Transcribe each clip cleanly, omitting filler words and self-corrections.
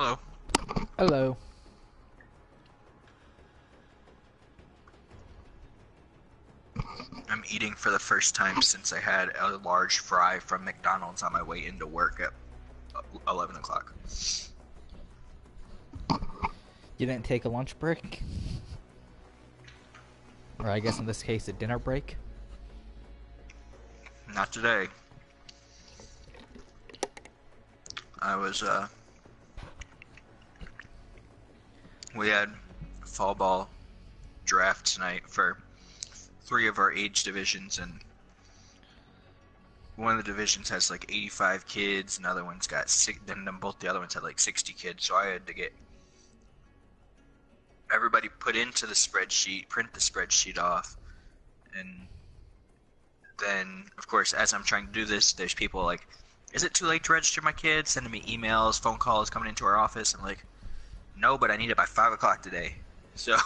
Hello. Hello. I'm eating for the first time since I had a large fry from McDonald's on my way into work at 11 o'clock. You didn't take a lunch break? Or I guess in this case a dinner break? Not today. I was, we had fall ball draft tonight for 3 of our age divisions, and one of the divisions has like 85 kids, another one's got 6, then both the other ones had like 60 kids, so I had to get everybody put into the spreadsheet, print the spreadsheet off, and then, of course, as I'm trying to do this, there's people like, is it too late to register my kids? Sending me emails, phone calls, coming into our office. I'm like, no, but I need it by 5 o'clock today. So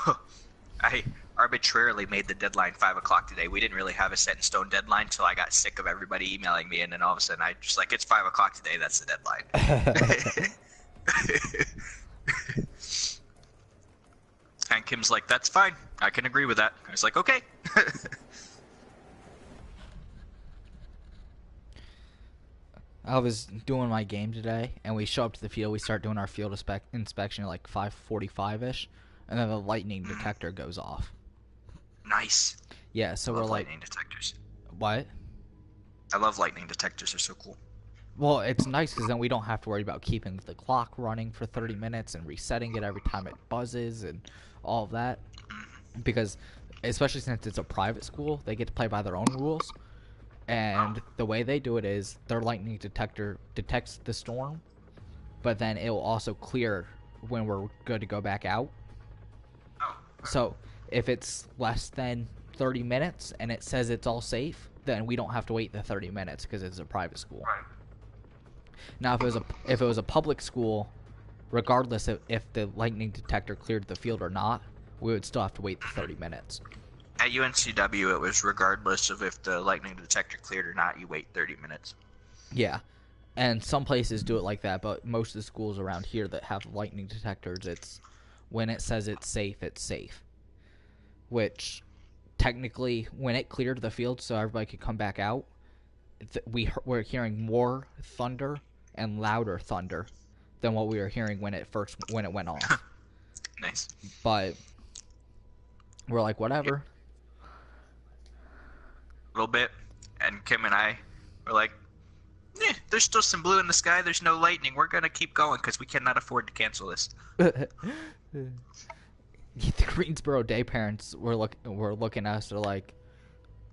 I arbitrarily made the deadline 5 o'clock today. We didn't really have a set in stone deadline until I got sick of everybody emailing me, and then all of a sudden I just like, it's 5 o'clock today, that's the deadline. And Kim's like, that's fine, I can agree with that. I was like, okay. I was doing my game today, and we show up to the field. We start doing our field inspection at like 5:45ish, and then the lightning detector goes off. Nice. Yeah, so I we're love like, lightning detectors. what? I love lightning detectors, they're so cool. Well, it's nice because then we don't have to worry about keeping the clock running for 30 minutes and resetting it every time it buzzes and all of that. Because, especially since it's a private school, they get to play by their own rules. And the way they do it is their lightning detector detects the storm, but then it will also clear when we're good to go back out. So if it's less than 30 minutes and it says it's all safe, then we don't have to wait the 30 minutes because it's a private school. Right. Now, if it was a public school, regardless of if the lightning detector cleared the field or not, we would still have to wait the 30 minutes. At UNCW, it was regardless of if the lightning detector cleared or not, you wait 30 minutes. Yeah. And some places do it like that, but most of the schools around here that have lightning detectors, it's when it says it's safe, it's safe. Which, technically, when it cleared the field so everybody could come back out, we're hearing more thunder and louder thunder than what we were hearing when it went off. Nice. But we're like, whatever. A little bit, and Kim and I were like, there's still some blue in the sky, there's no lightning, we're gonna keep going because we cannot afford to cancel this. The Greensboro Day parents were looking at us, they're like,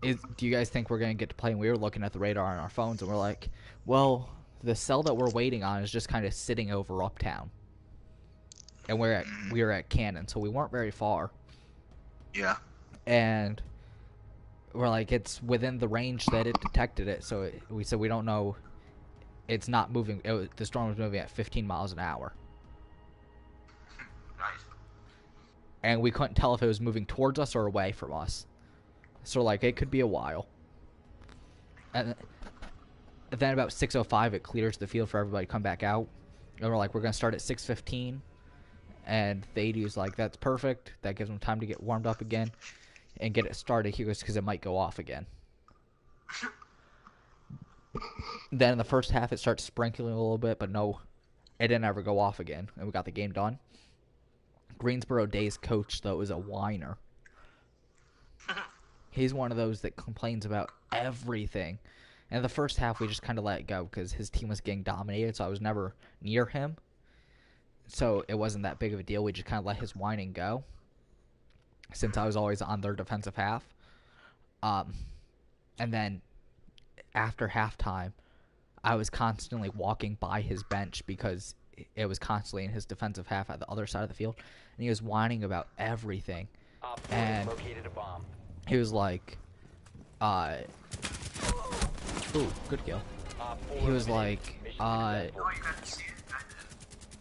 do you guys think we're gonna get to play? And we were looking at the radar on our phones, and we're like, well, the cell that we're waiting on is just kind of sitting over Uptown, and we were at Cannon, so we weren't very far. Yeah. And we're like, it's within the range that it detected it, so we said we don't know. It's not moving. The storm was moving at 15 miles an hour. Nice. And we couldn't tell if it was moving towards us or away from us. So, like, it could be a while. And then about 6:05, it clears the field for everybody to come back out. And we're like, we're going to start at 6:15. And the AD's like, that's perfect. That gives them time to get warmed up again and get it started. He goes, because it might go off again. Then in the first half, it starts sprinkling a little bit, but no, it didn't ever go off again. And we got the game done. Greensboro Day's coach, though, is a whiner. He's one of those that complains about everything. And the first half, we just kind of let it go because his team was getting dominated, so I was never near him. So it wasn't that big of a deal. We just kind of let his whining go since I was always on their defensive half. And then after halftime, I was constantly walking by his bench because it was constantly in his defensive half at the other side of the field. And he was whining about everything. And he was like, ooh, good kill. He was like,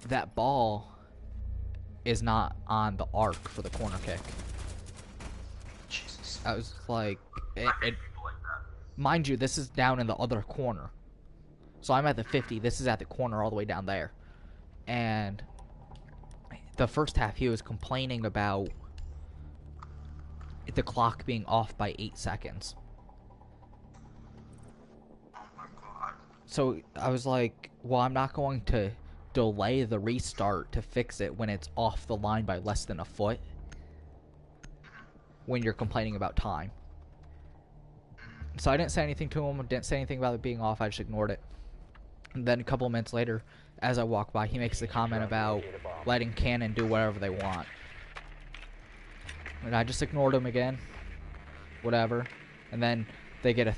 that ball is not on the arc for the corner kick. Jesus. I was like, mind you, this is down in the other corner. So I'm at the 50, this is at the corner all the way down there. and the first half he was complaining about the clock being off by 8 seconds. Oh my god. So I was like, well, I'm not going to delay the restart to fix it when it's off the line by less than a foot when you're complaining about time. So I didn't say anything to him, didn't say anything about it being off, I just ignored it. And then a couple of minutes later, as I walk by, he makes the comment about letting Cannon do whatever they want. And I just ignored him again. Whatever. And then they get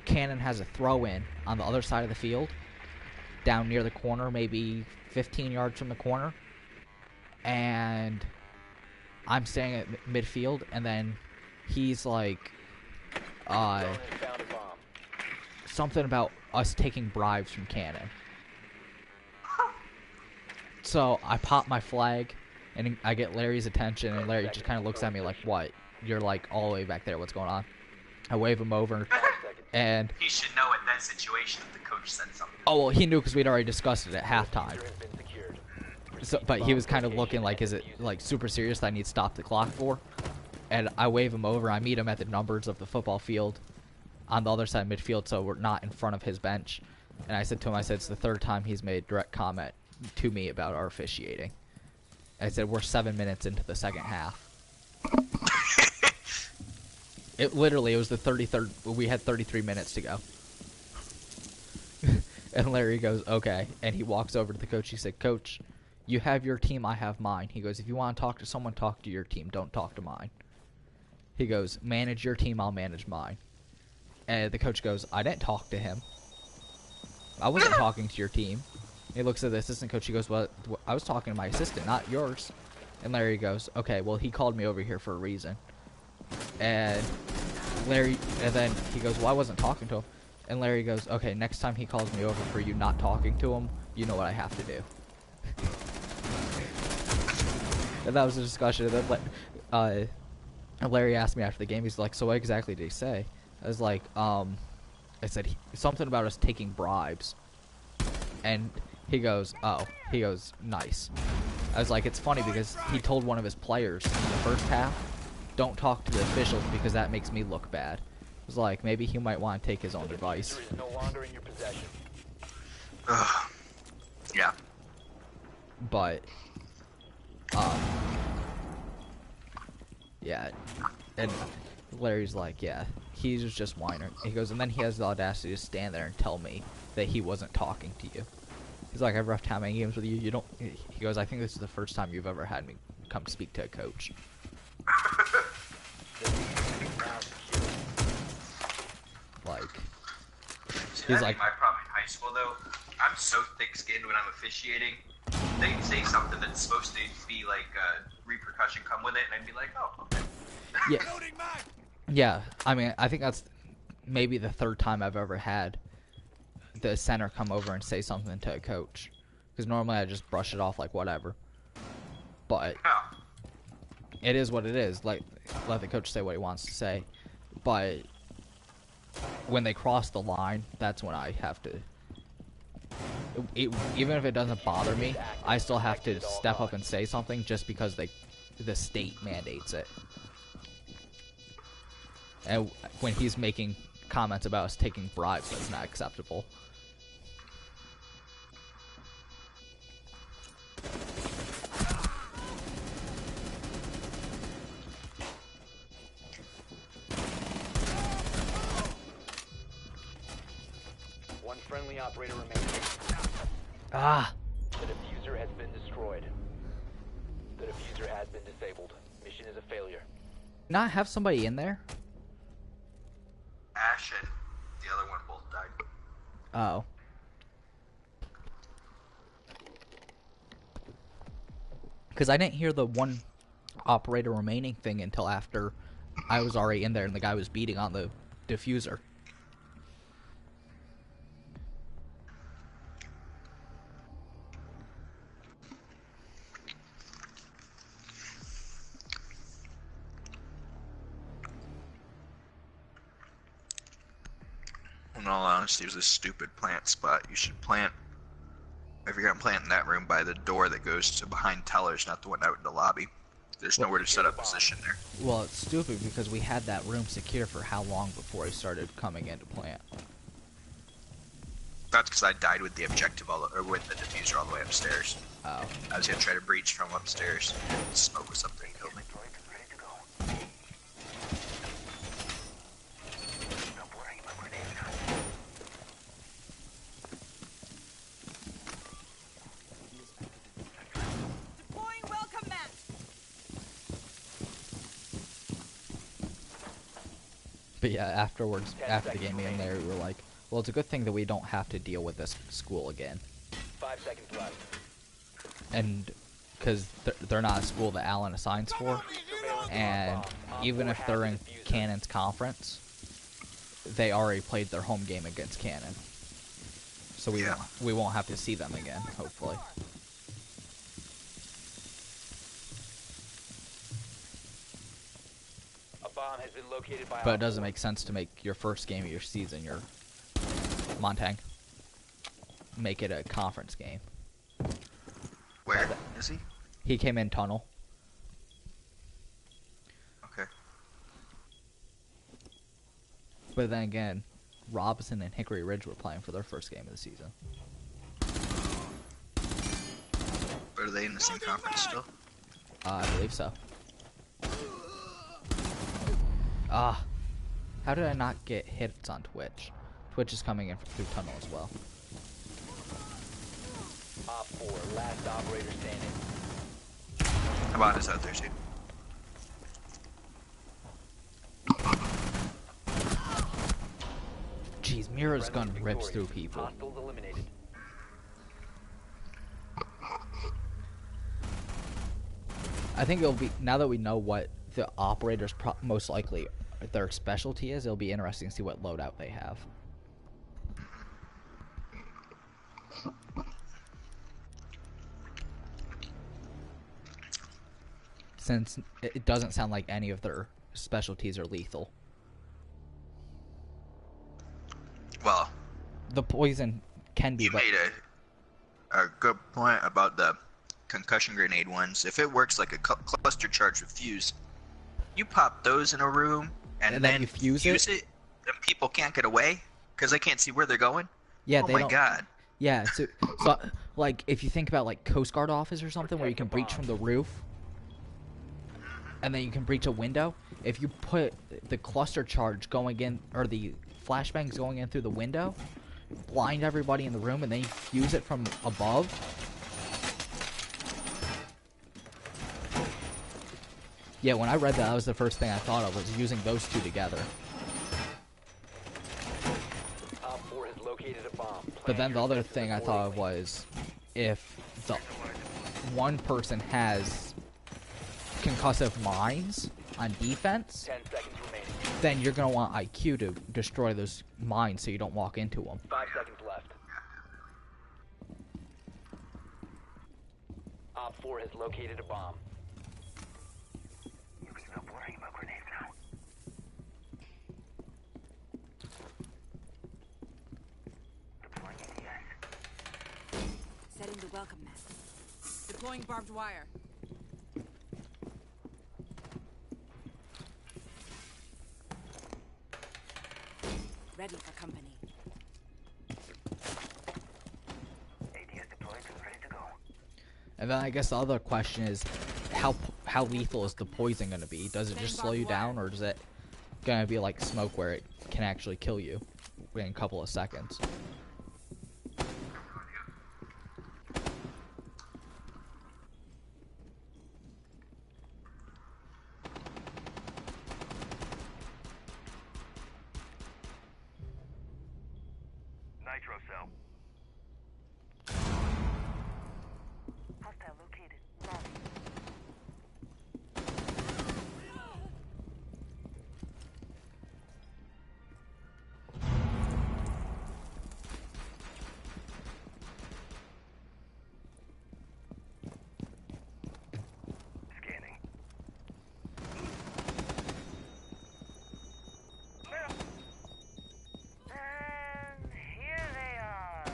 Cannon has a throw-in on the other side of the field, down near the corner, maybe 15 yards from the corner. And I'm standing at midfield, and then he's like, something about us taking bribes from Cannon. So I pop my flag, and I get Larry's attention, and Larry just kind of looks at me like, what? You're like all the way back there, what's going on? I wave him over, and... He should know in that situation if the coach said something. Oh, well, he knew because we'd already discussed it at halftime. So, but he was kind of looking like, is it like super serious that I need to stop the clock for? And I wave him over, I meet him at the numbers of the football field on the other side of midfield, so we're not in front of his bench. And I said to him, I said, it's the third time he's made direct comment to me about our officiating. I said, we're 7 minutes into the second half. It was the 33rd, we had 33 minutes to go. And Larry goes, okay. And he walks over to the coach, he said, Coach, you have your team, I have mine. He goes, if you want to talk to someone, talk to your team, don't talk to mine. He goes, manage your team, I'll manage mine. And the coach goes, I didn't talk to him. I wasn't talking to your team. He looks at the assistant coach, he goes, well, I was talking to my assistant, not yours. And Larry goes, okay, well, he called me over here for a reason. And then he goes, well, I wasn't talking to him. And Larry goes, okay, next time he calls me over for you not talking to him, you know what I have to do. And that was a discussion. And then Larry asked me after the game, he's like, so what exactly did he say? I was like, I said something about us taking bribes. And he goes, oh. He goes, nice. I was like, it's funny because he told one of his players in the first half, don't talk to the officials because that makes me look bad. I was like, maybe he might want to take his own advice. No longer in your possession. Yeah. But, yeah. And Larry's like, yeah, he's just whining. He goes, and then he has the audacity to stand there and tell me that he wasn't talking to you. He's like, I've roughed how many games with you? You don't. He goes, I think this is the first time you've ever had me come speak to a coach. Like, see, he's like, my problem in high school though. I'm so thick-skinned when I'm officiating. They say something that's supposed to be like a repercussion come with it, and I'd be like, oh, okay. Yeah. Yeah. I mean, I think that's maybe the third time I've ever had the center come over and say something to a coach. Because normally I just brush it off like whatever. But it is what it is. Like, let the coach say what he wants to say. But when they cross the line, that's when I have to... even if it doesn't bother me, I still have to step up and say something just because the state mandates it. And when he's making comments about us taking bribes, that's not acceptable. One friendly operator remaining. Ah! The diffuser has been destroyed. The diffuser has been disabled. Mission is a failure. Not have somebody in there? Ash and the other one both died. Oh. Because I didn't hear the one operator remaining thing until after I was already in there and the guy was beating on the diffuser. In all honesty, it was a stupid plant spot. You should plant if you're gonna plant in that room by the door that goes to behind tellers, not the one out in the lobby. There's nowhere to set up position there. Well, it's stupid because we had that room secure for how long before he started coming into plant? That's because I died with the objective or with the diffuser all the way upstairs. Oh. I was gonna try to breach from upstairs. Smoke was up there and killed me. Deploying welcome mat. But yeah, afterwards, after the game being there, we were like, well, it's a good thing that we don't have to deal with this school again. 5 seconds left. And because they're not a school that Alan assigns for, and even if they're in Cannon's conference, they already played their home game against Cannon. So we won't have to see them again, hopefully. A bomb has been located by. But it doesn't make sense to make your first game of your season your Montang. Make it a conference game. Where is he? He came in tunnel. Okay. But then again, Robinson and Hickory Ridge were playing for their first game of the season. But are they in the same conference still? I believe so. How did I not get hits on Twitch? Twitch is coming in through tunnel as well. Op 4, last operator standing. About is out there too. Jeez, Mira's gun rips through people. Hostiles eliminated. I think it'll be, now that we know what the operators most likely their specialty is, it'll be interesting to see what loadout they have. Since it doesn't sound like any of their specialties are lethal. Well, The poison can be, you but made a good point about the concussion grenade ones. If it works like a cluster charge with fuse, you pop those in a room and then you fuse it, and people can't get away because they can't see where they're going. yeah, Oh they my don't. god. Yeah, so like if you think about like Coast Guard office or something where you can breach from the roof, and then you can breach a window. If you put the cluster charge going in, or the flashbangs going in through the window, blind everybody in the room, and then you fuse it from above. Yeah, when I read that was the first thing I thought of, was using those two together. Op 4 has located a bomb. But then the other thing I thought of was, if the one person has concussive mines on defense, 10 seconds remaining. then you're going to want IQ to destroy those mines so you don't walk into them. 5 seconds left. Op 4 has located a bomb. You can stop worrying about grenades now. Deploying ADS. Setting the welcome mat. Deploying barbed wire. Ready for company. ADS deployed and ready to go. And then I guess the other question is, how lethal is the poison going to be? Does it just slow you down, or is it going to be like smoke where it can actually kill you in a couple of seconds? Nitro cell. Hostile located. Lobby. Scanning. And here they are.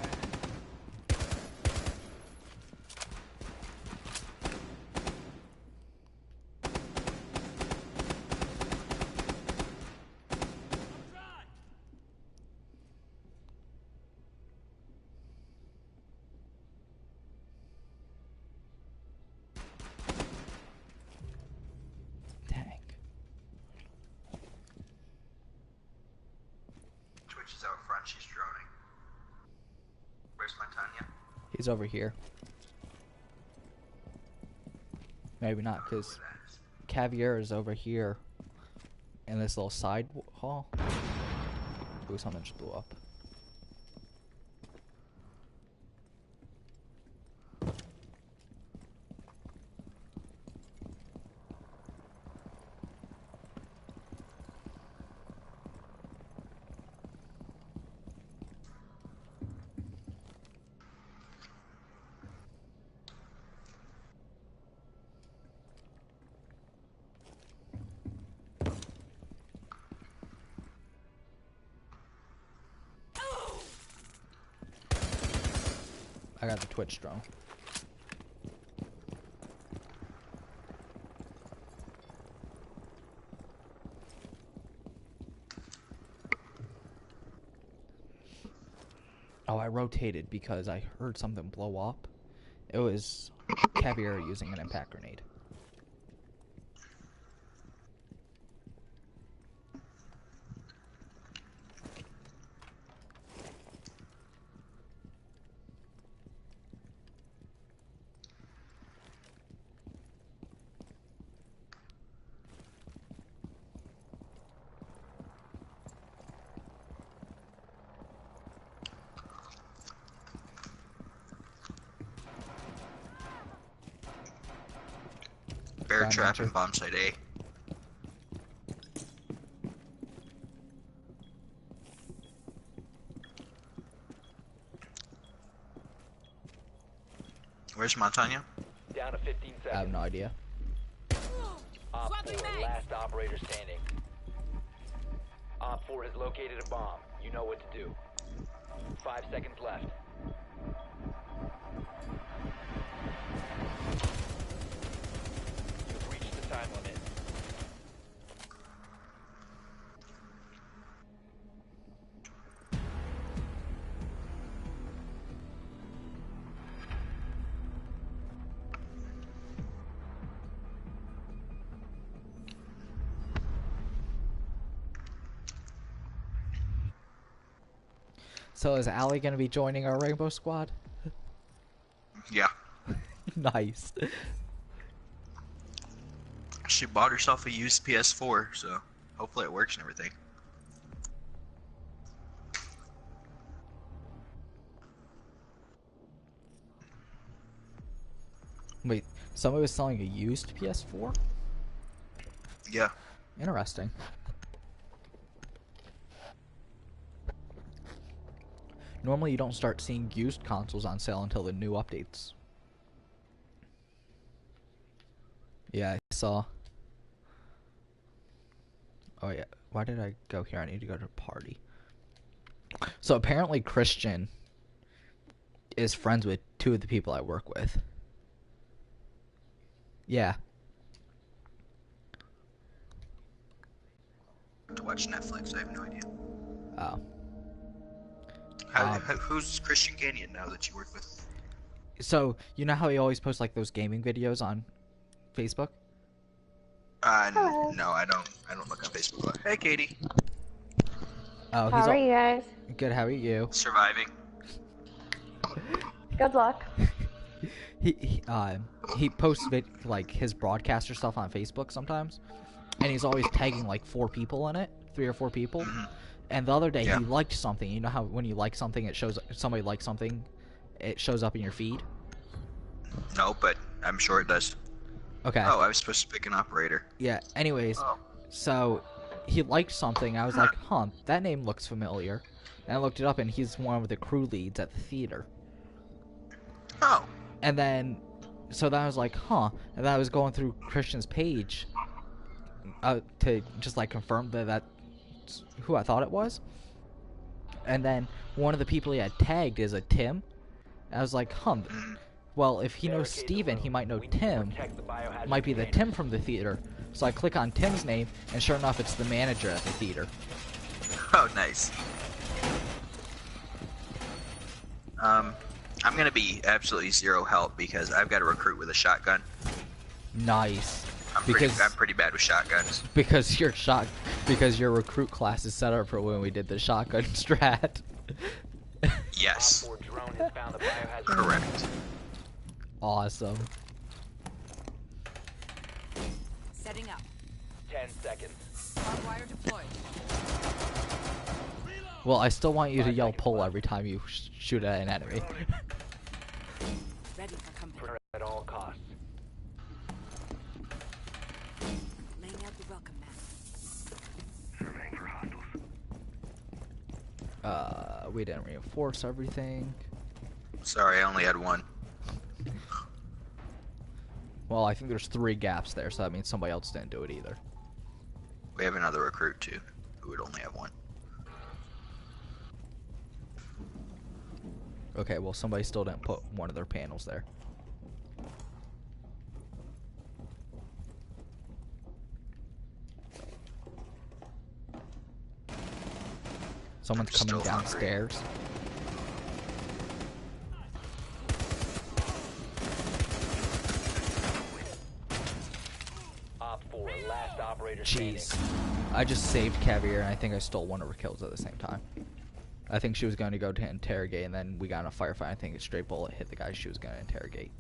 He's over here. Maybe not, because Caviar is over here in this little side hall. Ooh, something just blew up. I got the Twitch drone. Oh, I rotated because I heard something blow up. It was Caviar using an impact grenade. Bear trap and bomb site A. Where's Montagna? Down to 15 seconds. I have no idea. Op Swapping 4, mags. last operator standing. Op 4 has located a bomb. You know what to do. 5 seconds left. You've reached the time limit. So is Allie gonna be joining our Rainbow Squad? Yeah. Nice. She bought herself a used PS4, so hopefully it works and everything. Wait, somebody was selling a used PS4? Yeah. Interesting. Normally you don't start seeing used consoles on sale until the new updates. Yeah, I saw. Oh yeah, why did I go here? I need to go to a party. So apparently Christian is friends with 2 of the people I work with. Yeah. To watch Netflix, I have no idea. Oh. Who's Christian Canyon now that you work with? So, you know how he always posts like those gaming videos on Facebook? No, I don't look on Facebook. Hey, Katie. Oh, How are you guys? good. How are you? Surviving. Good luck. He posts like his broadcaster stuff on Facebook sometimes, and he's always tagging like 4 people in it, 3 or 4 people. And the other day Yeah. he liked something. You know how when you like something, it shows somebody likes something, it shows up in your feed. No, but I'm sure it does. Okay. Oh, I was supposed to pick an operator. Yeah. Anyways, Oh. so he liked something. I was like, huh, that name looks familiar. And I looked it up, and he's one of the crew leads at the theater. Oh. And then, so then I was like, huh. And then I was going through Christian's page to just like confirm that that's who I thought it was. And then one of the people he had tagged is a Tim. And I was like, huh. Well, if he knows Steven, he might know Tim. Might be the Tim from the theater. So I click on Tim's name, and sure enough, it's the manager at the theater. Oh, nice. I'm gonna be absolutely zero help because I've got to recruit with a shotgun. Nice. I'm pretty bad with shotguns. Because your recruit class is set up for when we did the shotgun strat. Yes. Op 4 drone has found the biohazard. Correct. Awesome. Setting up. 10 seconds. Barbed wire deployed. Well, I still want you to yell pull every time you shoot at an enemy. Ready for company. At all costs. Laying out the welcome mat. We didn't reinforce everything. Sorry, I only had one. Well, I think there's 3 gaps there, so that means somebody else didn't do it either. We have another recruit too, who would only have one. Okay, well, somebody still didn't put one of their panels there. Someone's I'm coming still hungry. downstairs. Op 4, last operator standing. Jeez. I just saved Caviar, and I think I stole one of her kills at the same time. I think she was going to go to interrogate, and then we got in a firefight. I think a straight bullet hit the guy she was going to interrogate.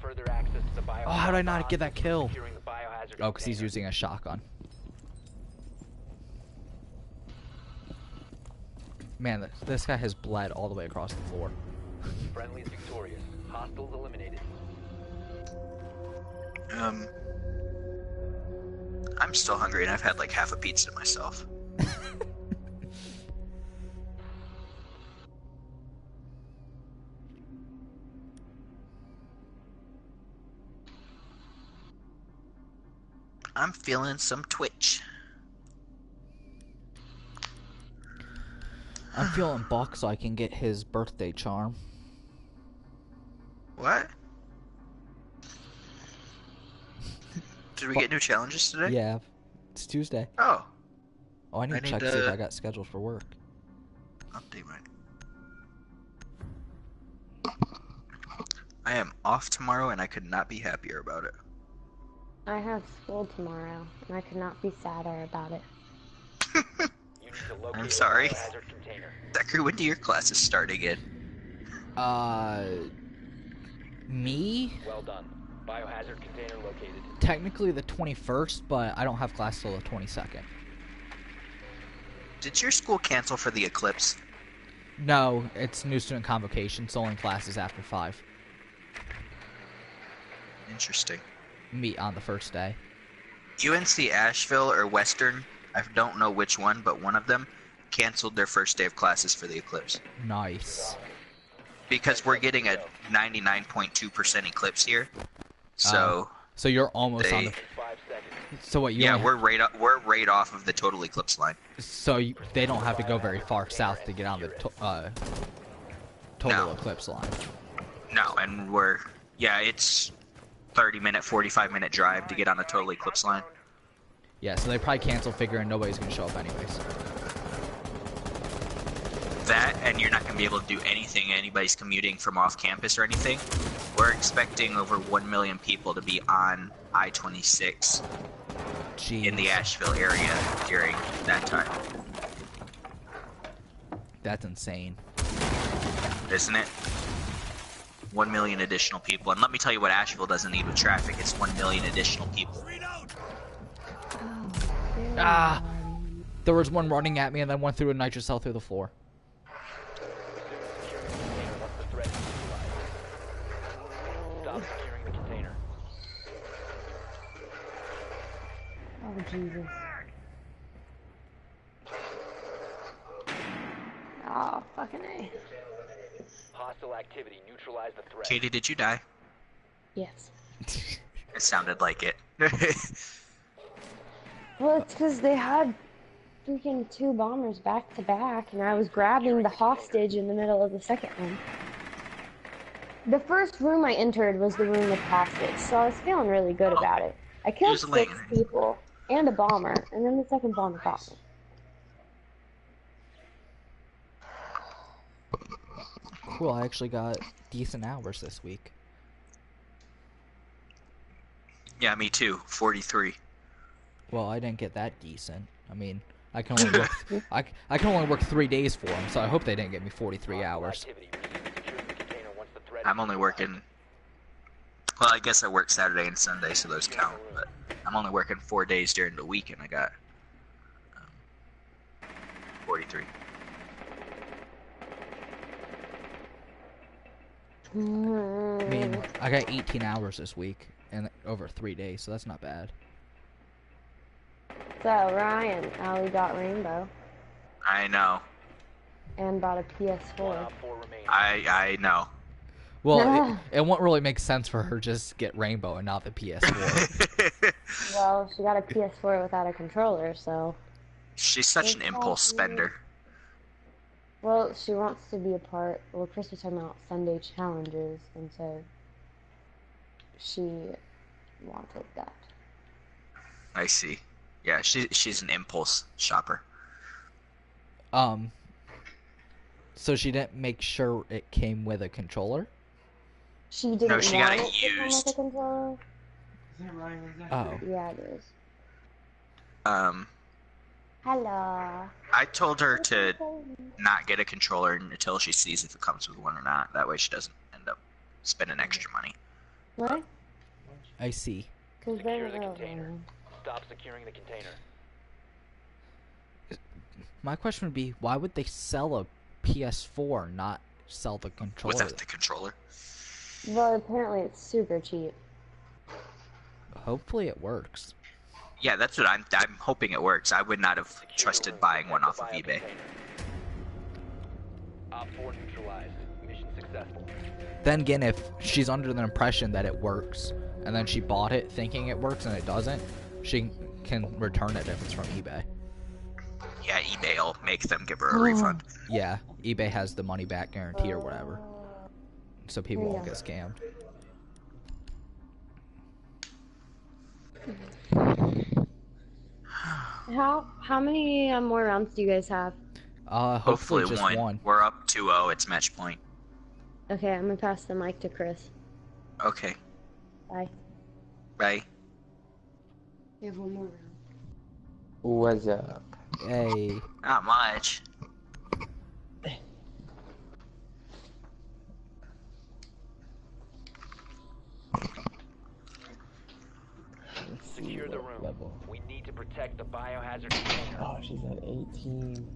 Further access to the biohazard. Oh, how did I not get that kill? Securing the biohazard Oh, because he's container. using a shotgun. Man, this guy has bled all the way across the floor. Friendly's victorious. Hostiles eliminated. I'm still hungry and I've had like half a pizza myself. I'm feeling some twitch. I'm feeling Buck so I can get his birthday charm. What? Did we get new challenges today? Yeah, it's Tuesday. Oh, Oh, I need I to need check to see if to- I got scheduled for work. update mine. I am off tomorrow and I could not be happier about it. I have school tomorrow, and I could not be sadder about it. You need to locate I'm the sorry. biohazard container. Zachary, when do your classes start again? Me? Well done. Biohazard container located. Technically the 21st, but I don't have class till the 22nd. Did your school cancel for the eclipse? No, it's new student convocation, so only classes after 5. Interesting. Meet on the first day. UNC Asheville or Western, I don't know which one, but one of them canceled their first day of classes for the eclipse. Nice. Because we're getting a 99.2% eclipse here. So, So you're almost on They- the... 5 seconds. So what, you yeah, only- we're right off of the total eclipse line. So they don't have to go very far south to get on the total No. eclipse line. No, and it's 30-minute, 45-minute drive to get on the total eclipse line. Yeah, so they probably cancel figuring nobody's going to show up anyways. That, and you're not going to be able to do anything. Anybody's commuting from off campus or anything. We're expecting over 1 million people to be on I-26 Jeez. in the Asheville area during that time, That's insane. isn't it? 1 million additional people. And let me tell you what Asheville doesn't need with traffic. It's 1 million additional people. Ah! There was one running at me and then one threw a nitrous cell through the floor. Stop securing the container. Oh, Jesus. Oh, fucking A. Hostile activity. Neutralize the threat. Katie, did you die? Yes. It sounded like it. Well, it's because they had freaking 2 bombers back to back, and I was grabbing the hostage in the middle of the second one. The first room I entered was the room with hostage, so I was feeling really good about it. I killed Who's laying 6 it? people and a bomber, and then the second bomber got me. Cool, I actually got decent hours this week. Yeah, me too. 43. Well, I didn't get that decent. I mean, I can only work. I can only work 3 days for them, so I hope they didn't get me 43 hours. I'm only working. Well, I guess I work Saturday and Sunday, so those count. But I'm only working 4 days during the week, and I got 43. I mean, I got 18 hours this week and over 3 days, so that's not bad. So, Ryan, Allie got Rainbow I know. and bought a PS4. I know. Well, it won't really make sense for her just to get Rainbow and not the PS4. Well, she got a PS4 without a controller, so... She's such an impulse spender. Well, she wants to be a part... Well, Chris was talking about Sunday challenges, and so... She wanted that. I see. Yeah, she's an impulse shopper. So she didn't make sure it came with a controller? She didn't No, she want got it it to come with used. a controller? Oh. Yeah, it is. Hello. I told her to not get a controller until she sees if it comes with one or not. That way she doesn't end up spending extra money. What? I see. Because Secure the container. Stop securing the container. My question would be, why would they sell a PS4, not sell the controller? Without the controller. Well, apparently it's super cheap. Hopefully it works. Yeah, that's what I'm hoping it works. I would not have trusted buying one off of eBay. Op 4 neutralized. Mission successful. Then again, if she's under the impression that it works, and then she bought it thinking it works and it doesn't, she can return it if it's from eBay. Yeah, eBay will make them give her a refund. Yeah, eBay has the money back guarantee or whatever. So people won't get scammed. How many more rounds do you guys have? Hopefully just one. We're up 2-0. It's match point. Okay, I'm gonna pass the mic to Chris. Okay. Bye. Bye. We have one more round. What's up? Hey. Not much. Secure the room. Level. We need to protect the biohazard container. Oh, she's at 18.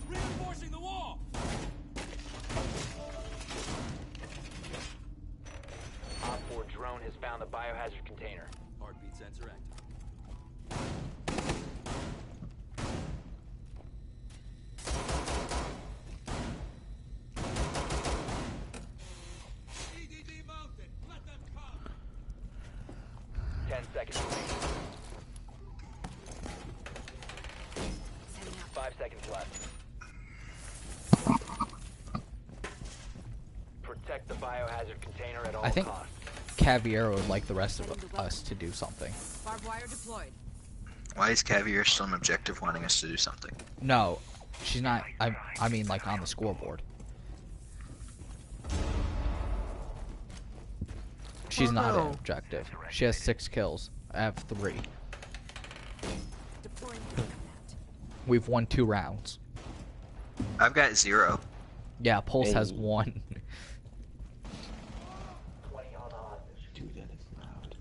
Reinforcing the wall! Op 4 drone has found the biohazard container. Heartbeat sensor active. EDD mounted. Let them come. 10 seconds remaining. 5 seconds left. Protect the biohazard container at all I think costs. Caviar would like the rest of us to do something. Barbed wire deployed. Why is Caviar still an objective wanting us to do something? No, she's not. I mean, like on the scoreboard. She's not an objective. She has 6 kills. I have 3. Deploying command. We've won 2 rounds. I've got 0. Yeah, Pulse has Hey. 1. Dude, that is loud.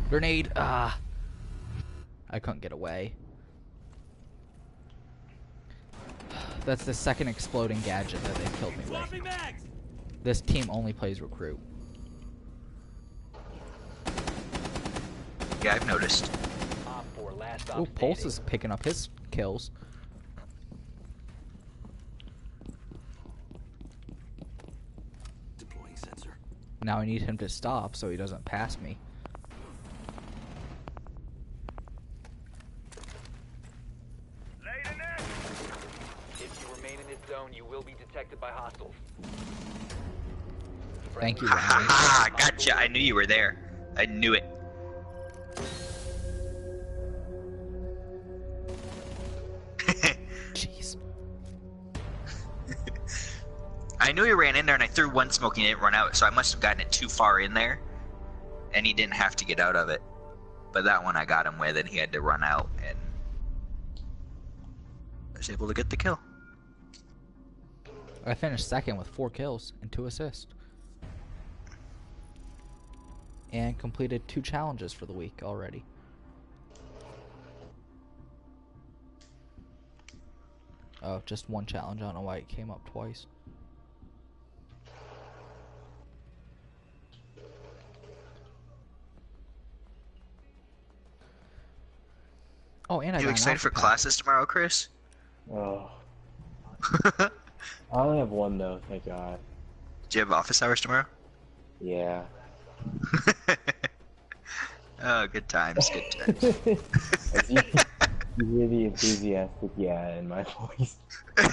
Grenade. Ah. I couldn't get away. That's the second exploding gadget that they killed me with. Swapping mags! This team only plays recruit. Yeah, I've noticed. Op 4 last Ooh, stop Pulse standing. is picking up his kills. Deploying sensor. Now I need him to stop so he doesn't pass me. If you remain in this zone, you will be detected by hostiles. Thank you, Ha ha Ryan. ha! Gotcha. I knew you were there. I knew it. Jeez. I knew he ran in there, and I threw one smoke and he didn't run out, so I must have gotten it too far in there, and he didn't have to get out of it. But that one I got him with, and he had to run out, and I was able to get the kill. I finished second with 4 kills and 2 assists. And completed 2 challenges for the week already. Oh, just 1 challenge. I don't know why it came up twice. Oh, and I You got an excited for outfit pack. classes tomorrow, Chris? Oh. I only have one though, thank God. Do you have office hours tomorrow? Yeah. Oh, good times, good times. As you hear the enthusiastic yeah in my voice. I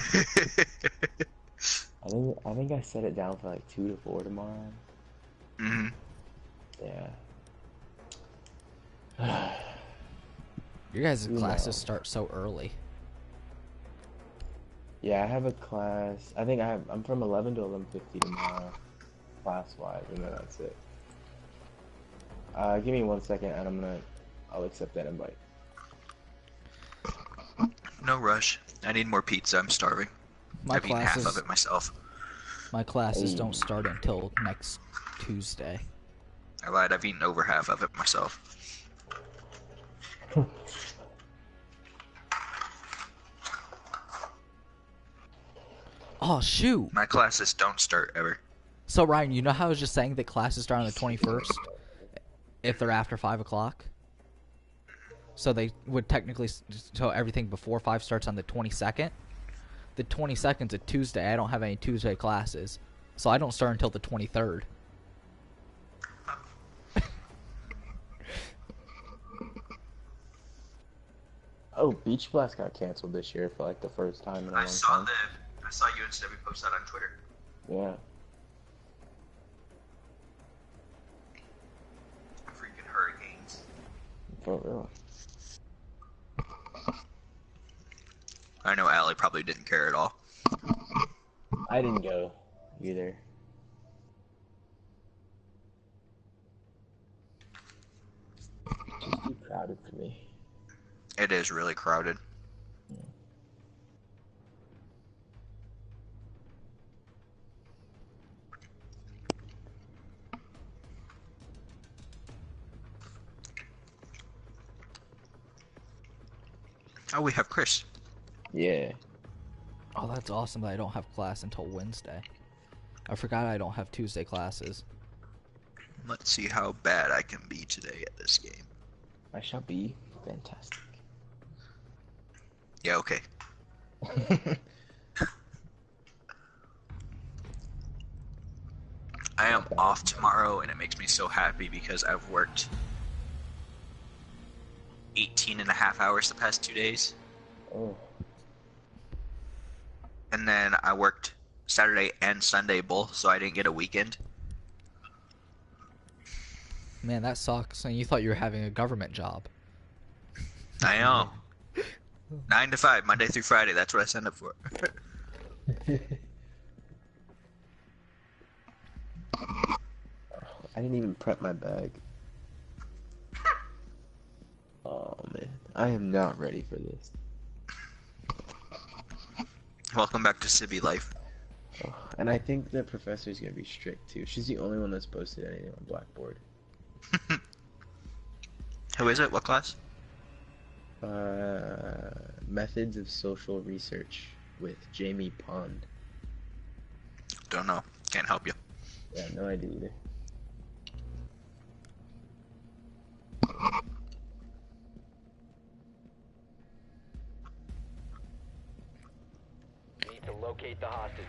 think I set it down for like 2 to 4 tomorrow. Mm-hmm. Yeah. Your guys' You classes know. start so early. Yeah, I have a class. I'm from 11 to 11:50 tomorrow, class-wise, and then that's it. Give me 1 second, and I'll accept that invite. No rush. I need more pizza. I'm starving. My I've eaten half classes, of it myself. my classes don't start until next Tuesday. I lied. I've eaten over half of it myself. Oh shoot! My classes don't start ever. So Ryan, you know how I was just saying that classes start on the 21st if they're after 5 o'clock? So they would technically, so everything before 5 starts on the 22nd? The 22nd's a Tuesday. I don't have any Tuesday classes. So I don't start until the 23rd. Oh, Beach Blast got canceled this year for like the first time in a long time. I saw you and Stevie post that on Twitter. Yeah. Freaking hurricanes. For real. I know Allie probably didn't care at all. I didn't go either. Just too crowded for me. It is really crowded. Oh, we have Chris. Yeah. Oh, that's awesome that I don't have class until Wednesday. I forgot I don't have Tuesday classes. Let's see how bad I can be today at this game. I shall be fantastic. Yeah, okay. I am off tomorrow, and it makes me so happy because I've worked 18 and a half hours the past 2 days. Oh. And then I worked Saturday and Sunday both, so I didn't get a weekend. Man, that sucks. And you thought you were having a government job. I know. 9 to 5, Monday through Friday. That's what I signed up for. I didn't even prep my bag. Oh man, I am not ready for this. Welcome back to Sibby life. Oh, and I think the professor's gonna be strict too. She's the only one that's posted anything on Blackboard. Who is it? What class? Methods of Social Research with Jamie Pond. Don't know. Can't help you. Yeah, no idea either. Need to locate the hostage.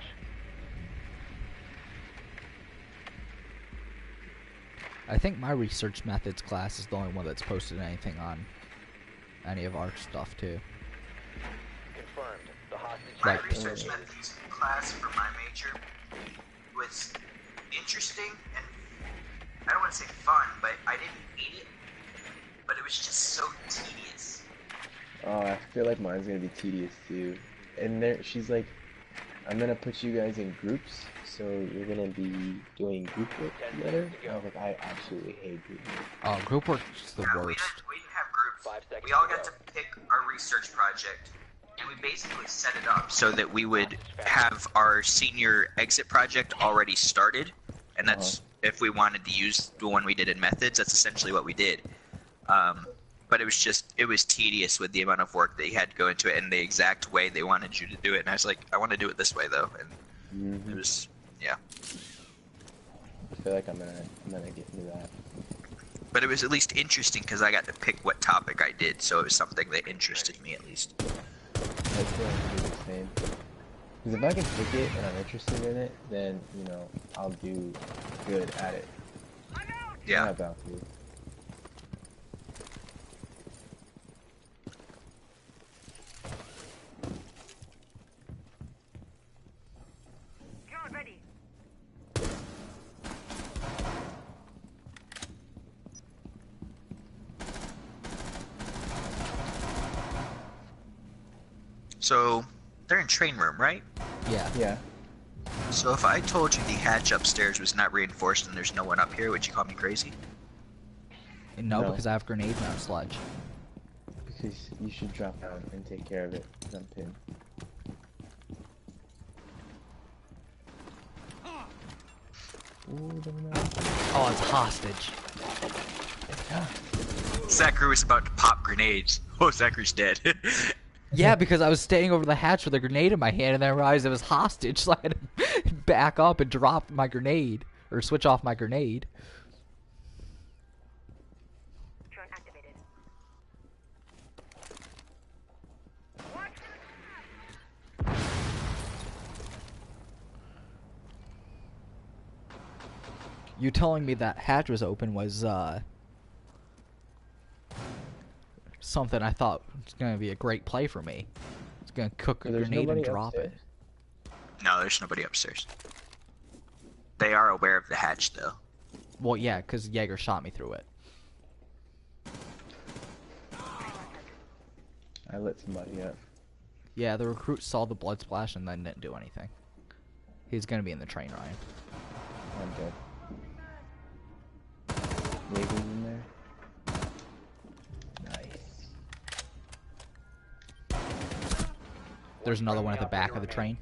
I think my research methods class is the only one that's posted anything on any of our stuff too. Confirmed. The hostage. My Like, research methods class for my major was interesting, and I don't want to say fun, but I didn't hate it. But it was just so tedious. Oh, I feel like mine's gonna be tedious too. And there, she's like, I'm gonna put you guys in groups, so you're gonna be doing group work together. And I was like, I absolutely hate group work. Oh, group work's the Yeah, worst. we didn't have groups. 5 seconds We all to got go. to pick our research project, and we basically set it up so that we would have our senior exit project already started, and that's if we wanted to use the one we did in methods. That's essentially what we did. But it was tedious with the amount of work that you had to go into it and the exact way they wanted you to do it. And I was like, I want to do it this way though, and it was, yeah. I feel like I'm gonna get into that. But it was at least interesting because I got to pick what topic I did, so it was something that interested me at least. I feel like it's the same. Because if I can pick it and I'm interested in it, then you know I'll do good at it. Yeah. Not about to. So they're in train room, right? Yeah. Yeah. So if I told you the hatch upstairs was not reinforced and there's no one up here, would you call me crazy? No, No. because I have grenades and a sledge. Because you should drop down and take care of it. 'Cause I'm pinned. Ooh, don't know. Oh, it's hostage. Zachary was about to pop grenades. Oh, Zachary's dead. Yeah, because I was staying over the hatch with a grenade in my hand, and then I realized it was hostage, so I had to back up and drop my grenade, or switch off my grenade. Drone activated. You telling me that hatch was open was, something I thought was going to be a great play for me. It's going to cook a So there's grenade and nobody drop it. upstairs? No, there's nobody upstairs. They are aware of the hatch, though. Well, yeah, because Jaeger shot me through it. I lit somebody up. Yeah, the recruit saw the blood splash and then didn't do anything. He's going to be in the train, Ryan. I'm dead. Jaeger's in there. Nice. There's another one at the back of the train.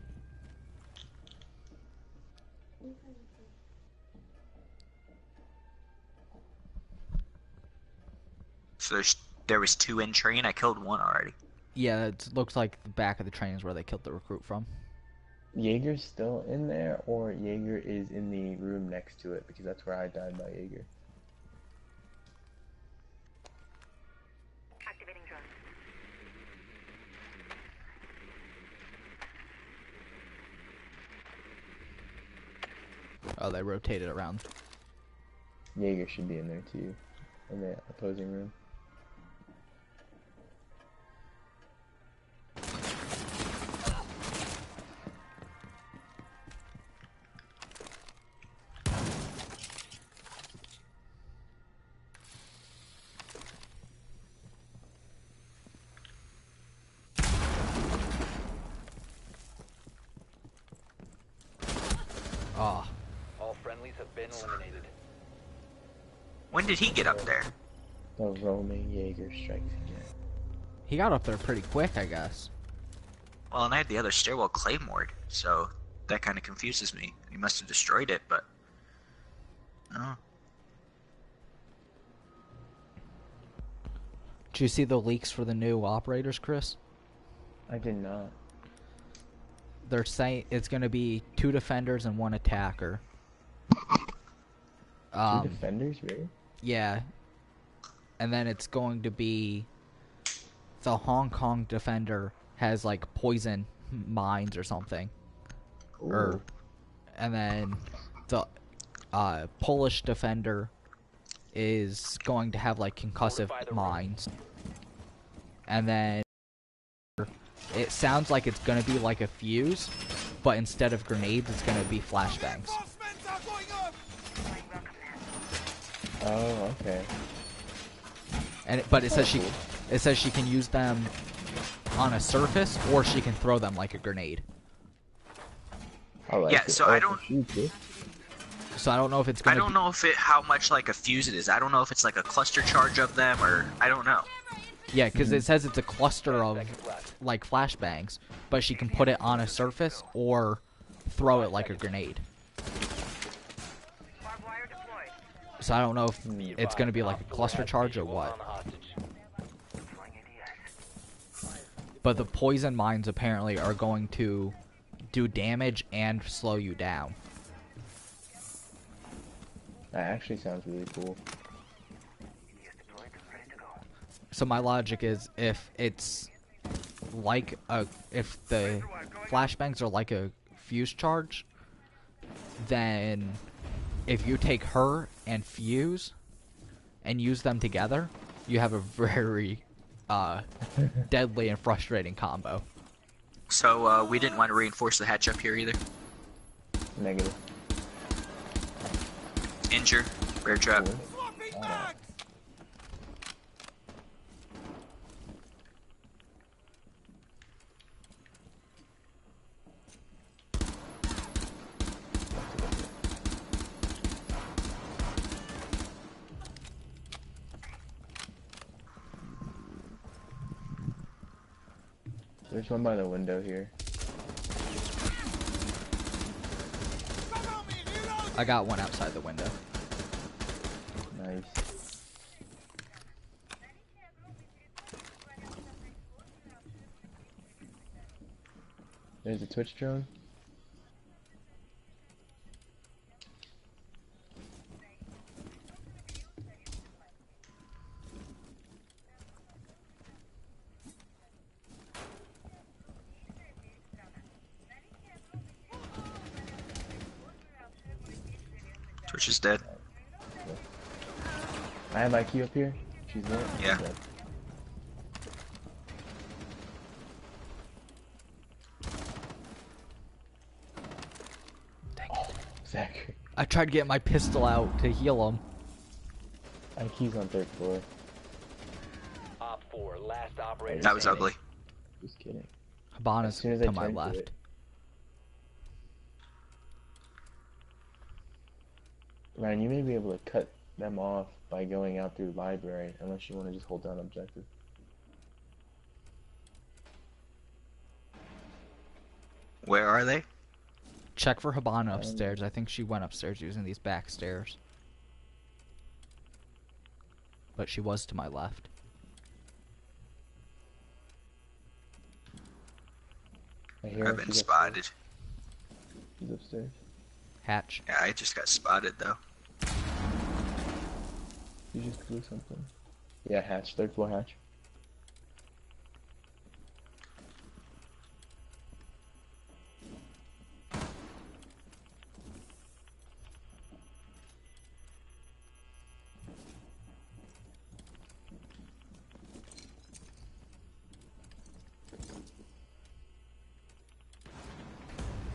So there was 2 in train. I killed 1 already. Yeah, it looks like the back of the train is where they killed the recruit from. Jaeger's still in there, or Jaeger is in the room next to it, because that's where I died by Jaeger. Activating drone. Oh, they rotated around. Jaeger should be in there too, in the opposing room. Oh, All friendlies have been eliminated. When did he get up there? The roaming Jaeger strikes again. he got up there pretty quick, I guess. Well, and I had the other stairwell claymored, so that kind of confuses me. He must have destroyed it, but... Oh. Did you see the leaks for the new operators, Chris? I did not. They're saying it's going to be 2 defenders and 1 attacker. Two defenders, really? Yeah. And then it's going to be the Hong Kong defender has like poison mines or something. Ooh. And then the Polish defender is going to have like concussive Fortify the mines. And then it sounds like it's going to be like a fuse, but instead of grenades, it's going to be flashbangs. Reinforcements are going on! Oh, okay. But it says she can use them on a surface, or she can throw them like a grenade. I like Yeah, it. so Oh, I don't. shoot, too. So I don't know if it's I gonna. don't know if how much like a fuse it is. I don't know if it's like a cluster charge of them, or I don't know. Yeah, because it says it's a cluster of like flashbangs, but she can put it on a surface or throw it like a grenade. Barbed wire deployed. So I don't know if it's gonna be like a cluster charge or what. But the poison mines apparently are going to do damage and slow you down. That actually sounds really cool. So my logic is if it's like if the flashbangs are like a fuse charge, then if you take her and fuse and use them together, you have a very deadly and frustrating combo. So we didn't want to reinforce the hatch up here either. Negative. Injure, bear trap. Cool. Swapping Alright. back! There's one by the window here. Cover me! Reloading! I got one outside the window. Nice. There's a Twitch drone. Twitch is dead. I have IQ up here. She's there. Yeah. Dead. Oh, Zach. I tried to get my pistol out to heal him. IQ's on 3rd floor. Op 4, last operator. That was standing. ugly. Just kidding. Habana's As soon as I to my turned to left. it. Ryan, you may be able to cut them off by going out through the library, unless you want to just hold down objective. Where are they? Check for Habana upstairs. I think she went upstairs using these back stairs. But she was to my left. I hear her. I've been She's spotted. upstairs. She's upstairs. Hatch. Yeah, I just got spotted though. You just blew something. Yeah, hatch. 3rd floor hatch.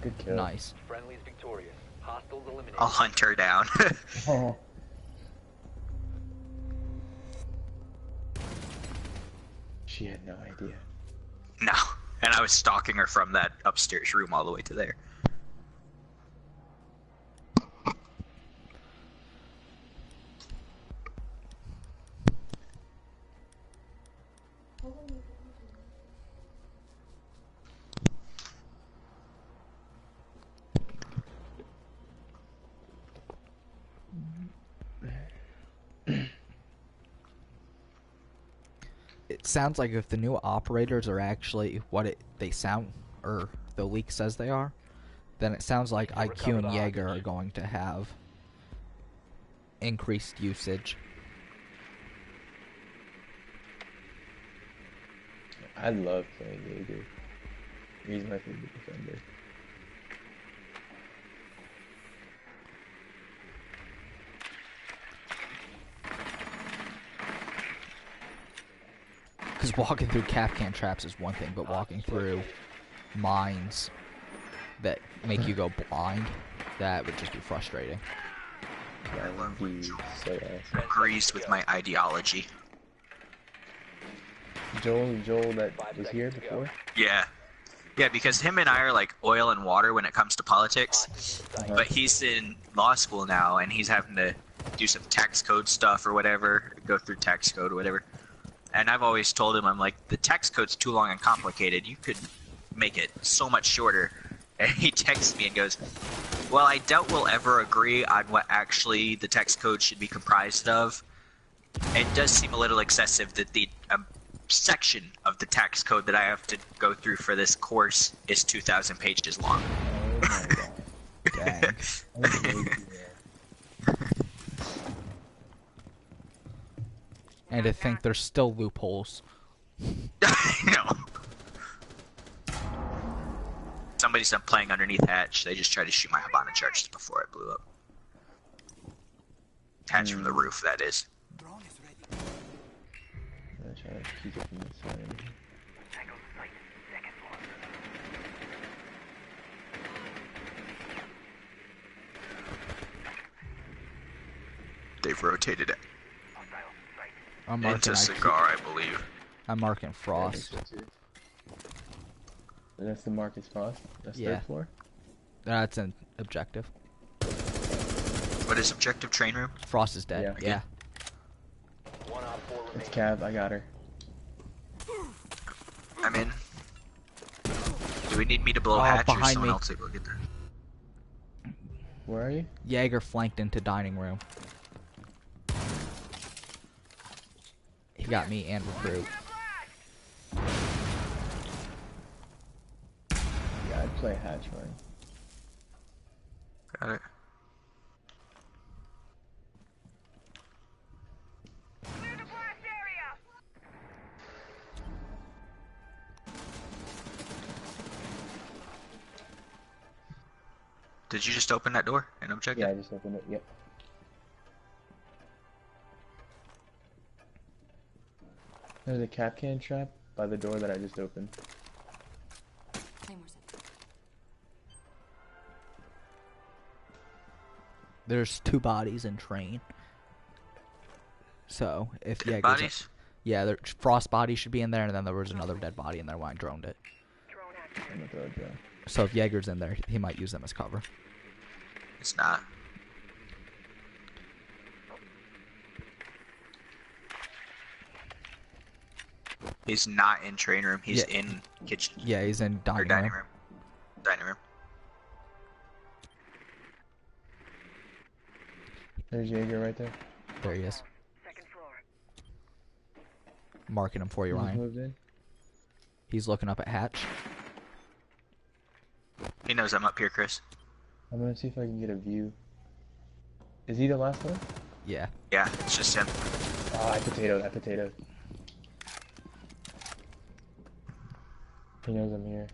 Good kill. Nice. Friendly's victorious. Hostiles eliminated. I'll hunt her down. She had no idea. No. And I was stalking her from that upstairs room all the way to there. It sounds like if the new operators are actually what they sound, or the leak says they are, then it sounds like IQ and Jaeger are going to have increased usage. I love playing Jaeger. He's my favorite defender. Because walking through Kapkan traps is one thing, but walking through mines that make you go blind, that would just be frustrating. Right. would be so awesome. agrees with my ideology. Joel that was here before? Yeah. Yeah, because him and I are like oil and water when it comes to politics. But he's in law school now, and he's having to do some tax code stuff or whatever, go through tax code or whatever. And I've always told him, I'm like, the tax code's too long and complicated. You could make it so much shorter. And he texts me and goes, well, I doubt we'll ever agree on what actually the tax code should be comprised of. It does seem a little excessive that the section of the tax code that I have to go through for this course is 2,000 pages long. Oh my god. Dang. And to think there's still loopholes. No. Somebody's done playing underneath hatch. They just tried to shoot my Habana charges before it blew up. Hatch from the roof, that is. Drone is ready. I'm gonna try to keep it from this side. They've rotated it I'm marking into IQ. cigar, I believe. I'm marking Frost. And that's the Marcus Frost? That's Yeah. third floor? That's an objective. What is objective train room? Frost is dead. Yeah. Yeah. One op 4 It's remaining. Cav, I got her. I'm in. Do we need me to blow hatch or behind someone me. else able to get there? Where are you? Jaeger flanked into dining room. He got me and recruit. Yeah, I'd play hatch, man. Got it. Did you just open that door and objective? Yeah, I just opened it, yep. There's a cap can trap by the door that I just opened. Claymore set. There's 2 bodies in train. So if Dead Jaeger's bodies? yeah, Frost body should be in there, and then there was another dead body in there when I droned it. I'm gonna throw it down. So if Jaeger's in there, he might use them as cover. It's not. He's not in train room. He's Yeah. in kitchen Yeah, he's in or dining, dining room. room. Dining room. There's Jaeger right there. There he is. Second floor. Marking him for you, He just Ryan. moved in. He's looking up at hatch. He knows I'm up here, Chris. I'm gonna see if I can get a view. Is he the last one? Yeah. Yeah, it's just him. Oh, I potatoed, I potatoed. He knows I'm here.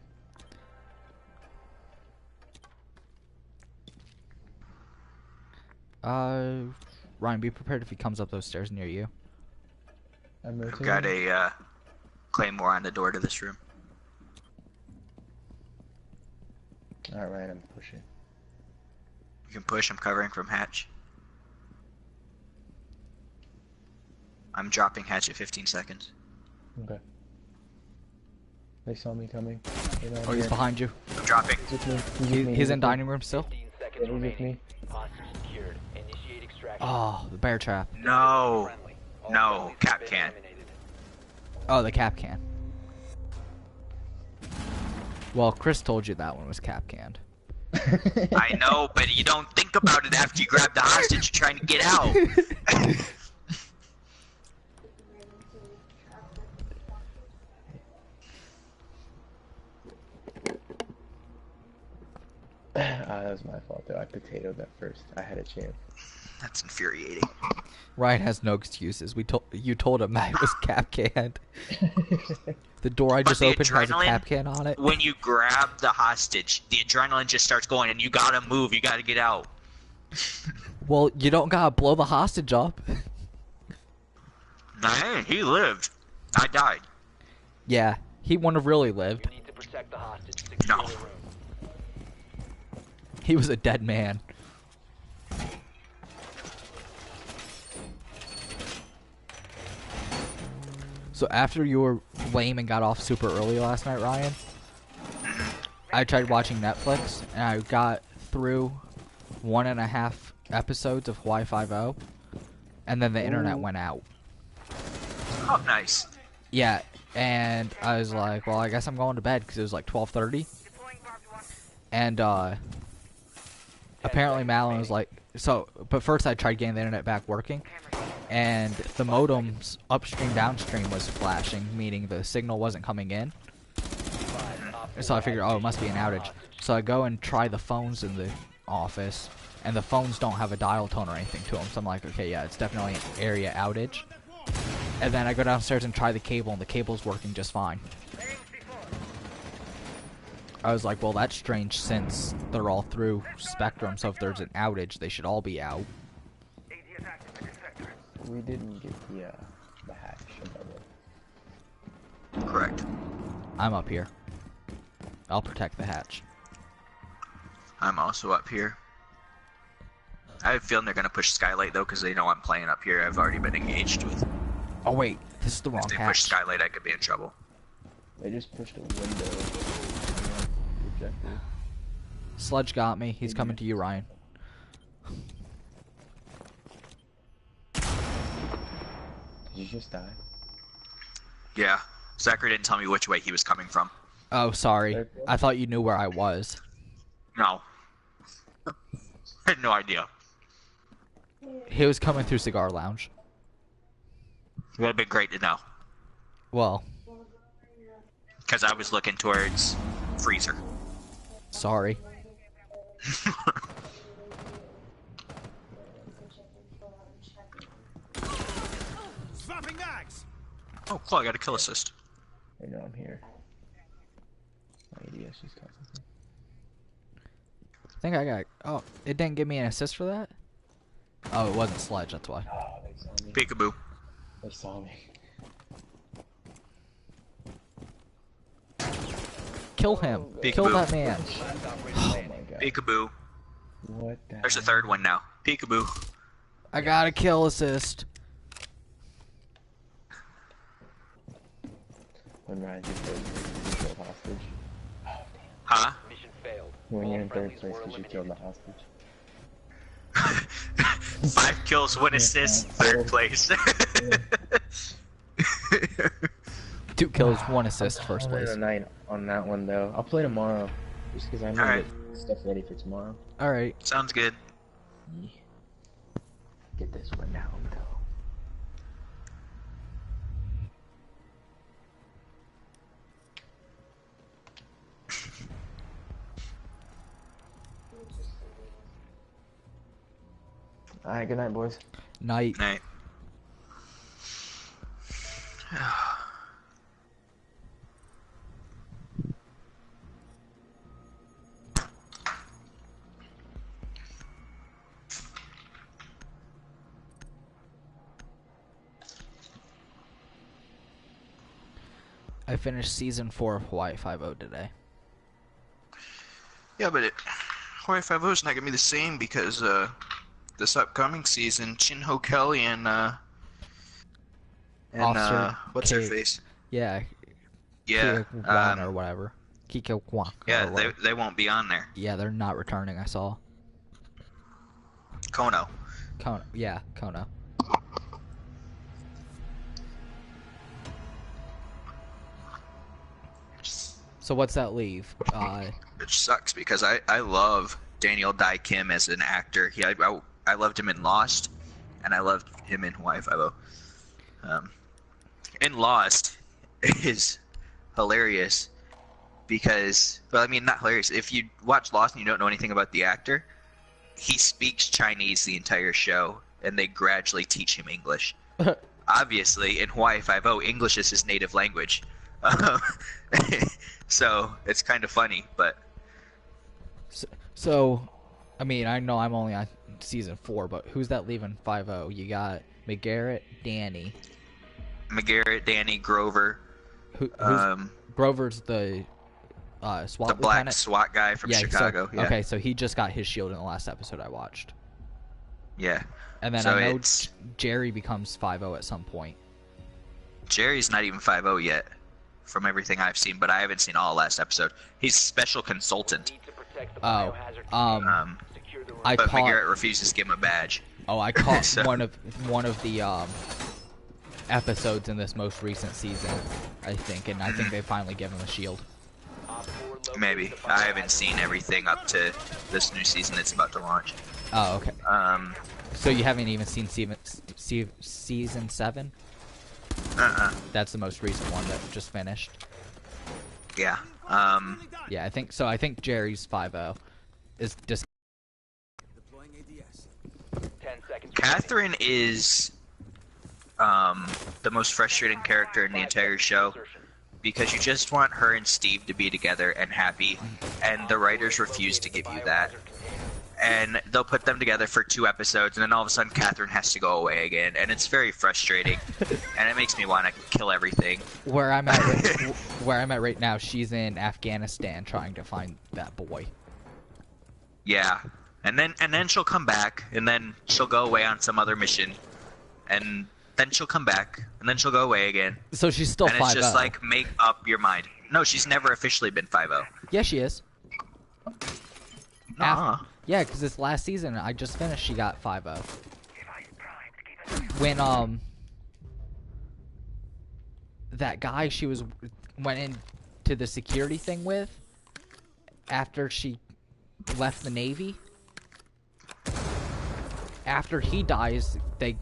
Ryan, be prepared if he comes up those stairs near you. I'm I've rotating. got a claymore on the door to this room. Alright, I'm pushing. You can push. I'm covering from hatch. I'm dropping hatch at 15 seconds. Okay. They saw me coming. They're not Oh, he's here. behind you. I'm dropping. He's with me. He's with me. He's in with me. dining room still. 15 Yeah, seconds he's with remaining. me. Hostage secured. Initiate extraction. Oh, the bear trap. No. Friendly. All No, friendlies have cap been can. eliminated. Oh, the cap can. Well, Chris told you that one was cap canned. I know, but you don't think about it after you grab the hostage you're trying to get out. That was my fault though. I potatoed that first. I had a chance. That's infuriating. Ryan has no excuses. You told him that it was cap canned. The door I But just the opened has a adrenaline- cap can on it. When you grab the hostage, the adrenaline just starts going, and you gotta move. You gotta get out. Well, you don't gotta blow the hostage up. Nah, he lived. I died. Yeah, he wouldn't have really lived. You need to protect the hostage. Secure No. the room. He was a dead man. So after you were lame and got off super early last night, Ryan, I tried watching Netflix and I got through 1.5 episodes of Hawaii Five-0, and then the internet went out. Oh, nice. Yeah, and I was like, well, I guess I'm going to bed because it was like 12:30. And apparently Malin was like, but first I tried getting the internet back working, and the modem's upstream downstream was flashing, meaning the signal wasn't coming in. So I figured, oh, it must be an outage. So I go and try the phones in the office, and the phones don't have a dial tone or anything to them. So I'm like, okay, yeah, it's definitely an area outage. And then I go downstairs and try the cable, and the cable's working just fine. I was like, well, that's strange since they're all through Spectrum, so if there's an outage, they should all be out. We didn't get the hatch above it. Correct. I'm up here. I'll protect the hatch. I'm also up here. I have a feeling they're going to push Skylight, though, because they know I'm playing up here. I've already been engaged with. Oh, wait. This is the wrong If they hatch. push Skylight, I could be in trouble. They just pushed a window. Projector. Sludge got me. He's coming to you, Ryan. Did you just die? Yeah. Zachary didn't tell me which way he was coming from. Oh, sorry. I thought you knew where I was. No. I had no idea. He was coming through Cigar Lounge. It would have been great to know. Well, Because I was looking towards Freezer. sorry. Swapping mags! Oh, cool, I got a kill assist. I know I'm here. My idea, she's got something. I think I got... Oh, it didn't give me an assist for that? Oh, it wasn't Sludge, that's why. Oh, they saw me. Peekaboo. They saw me. Kill him. Peekaboo. Kill that man. Oh my god. Peekaboo. What the There's a heck? third one now. Peekaboo. I got a kill assist. When Ryan's in third place because you killed hostage. Oh, damn. Huh? Mission failed. When All you're in third friendlies place were because you killed the eliminated. hostage. 5 kills, 1 assist, third place. 2 kills, 1 assist, first I'll play place. tonight on that one though. I'll play tomorrow. Just because I'm gonna Alright. get stuff ready for tomorrow. Alright. Sounds good. Get this one down though. Alright, good night, boys. Night. Night. I finished season 4 of Hawaii Five-0 today. Yeah, but Hawaii Five-0 is not gonna be the same because this upcoming season, Chin-Ho Kelly and Officer what's her K- face? Yeah. Yeah, Kiko Kwan or whatever. Kiko Kwan. yeah, or whatever. they won't be on there. Yeah, they're not returning, I saw. Kono. Kono. Yeah, Kono. So what's that leave? Which sucks because I love Daniel Dai Kim as an actor. I loved him in Lost, and I loved him in Hawaii Five-0. In Lost is hilarious because, well, I mean, not hilarious. If you watch Lost and you don't know anything about the actor, he speaks Chinese the entire show, and they gradually teach him English. Obviously, in Hawaii Five-0, English is his native language. So it's kind of funny, but So, I mean, I know I'm only on season 4, but who's that leaving 5-0? You got McGarrett, Danny. McGarrett, Danny, Grover, Who's Grover's the SWAT the black lieutenant? SWAT guy from Chicago. So, Yeah. Okay, so he just got his shield in the last episode I watched. Yeah. And then So I know it's- Jerry becomes 5-0 at some point. Jerry's not even 5-0 yet, from everything I've seen, but I haven't seen all last episode. He's special consultant. Need to protect the Oh, biohazard container. Secure the room. I But caught. McGarrett refuses to give him a badge. Oh, I caught So- one of the episodes in this most recent season, I think, and I think they finally give him a shield. Op 4 located Maybe. the I haven't biohazard seen container. everything up to this new season that's about to launch. Oh, okay. Um, So you haven't even seen season 7? That's the most recent one that just finished. yeah. Yeah, I think so. I think Jerry's 5-0 is just. Deploying ADS. 10 seconds. Catherine is the most frustrating character in the entire show because you just want her and Steve to be together and happy, and the writers refuse to give you that. And they'll put them together for 2 episodes, and then all of a sudden Catherine has to go away again, and it's very frustrating, and it makes me want to kill everything. Where I'm at, where I'm at right now, she's in Afghanistan trying to find that boy. Yeah, and then she'll come back, and then she'll go away on some other mission, and then she'll come back, and then she'll go away again. So she's still And 5-0. it's just like, make up your mind. No, she's never officially been 5-0. Yeah, she is. Nuh-uh. Yeah, because this last season I just finished, she got 5-0. When that guy she went into the security thing with after she left the Navy, after he dies, they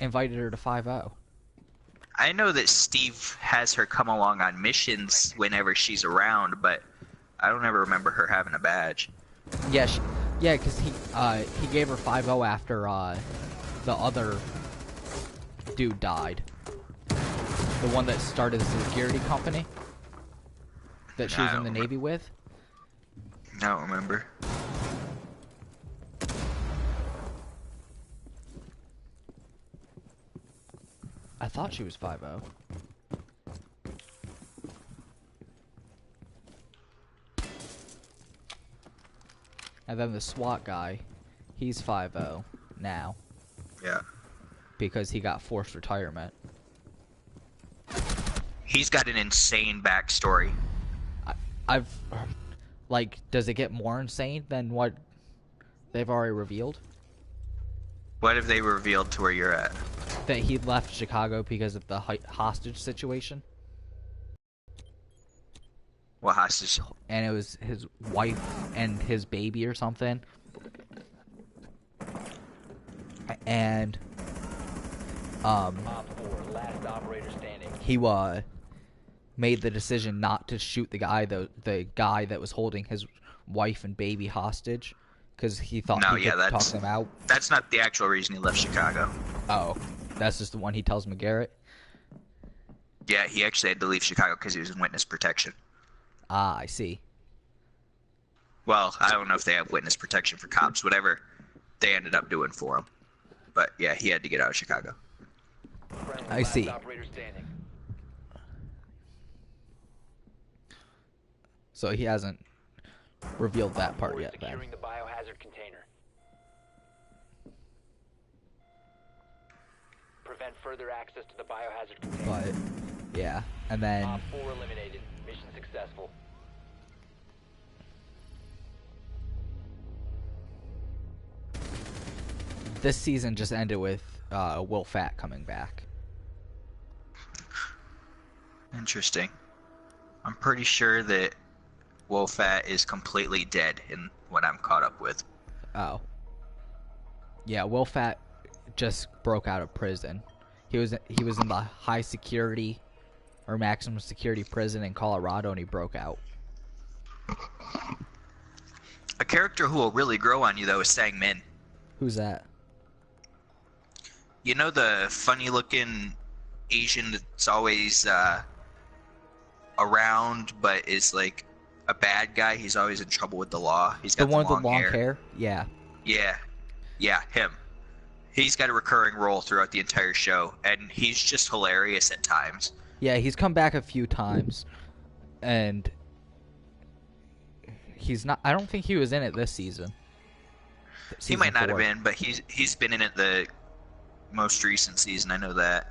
invited her to 5-0. I know that Steve has her come along on missions whenever she's around, but I don't ever remember her having a badge. Yeah, yeah, because he gave her 5-0 after the other dude died. The one that started the security company that she was I in the don't Navy with. I don't remember. I thought she was 5-0. And then the SWAT guy, he's 5-0 now Yeah. because he got forced retirement. He's got an insane backstory. I've like, does it get more insane than what they've already revealed? What have they revealed to where you're at? That he left Chicago because of the hostage situation, What hostage? and it was his wife and his baby or something. And Op 4, last operator standing. he made the decision not to shoot the guy that was holding his wife and baby hostage because he thought No, he yeah, could talk that's- them out. That's not the actual reason he left Chicago. Oh, that's just the one he tells McGarrett. Yeah, he actually had to leave Chicago because he was in witness protection. Ah, I see. Well, I don't know if they have witness protection for cops, whatever they ended up doing for him. But yeah, he had to get out of Chicago. Friendly, I last see. operator standing. So he hasn't revealed that Op part 4 is yet, then. securing the biohazard container. Prevent further access to the biohazard container. But yeah, and then Op 4 eliminated. Mission successful. this season just ended with Will Fat coming back. Interesting. I'm pretty sure that Wolfat is completely dead in what I'm caught up with. Oh. Yeah, Will Fat just broke out of prison. He was in the high security or maximum security prison in Colorado, and he broke out. A character who will really grow on you, though, is Sang Min. Who's that? You know the funny-looking Asian that's always around, but is like a bad guy? He's always in trouble with the law. He's The got one with the long hair. hair? Yeah. Yeah, him. He's got a recurring role throughout the entire show, and he's just hilarious at times. Yeah, he's come back a few times, and he's not. I don't think he was in it this season. He might not have four. been, but he's been in it the most recent season. I know that.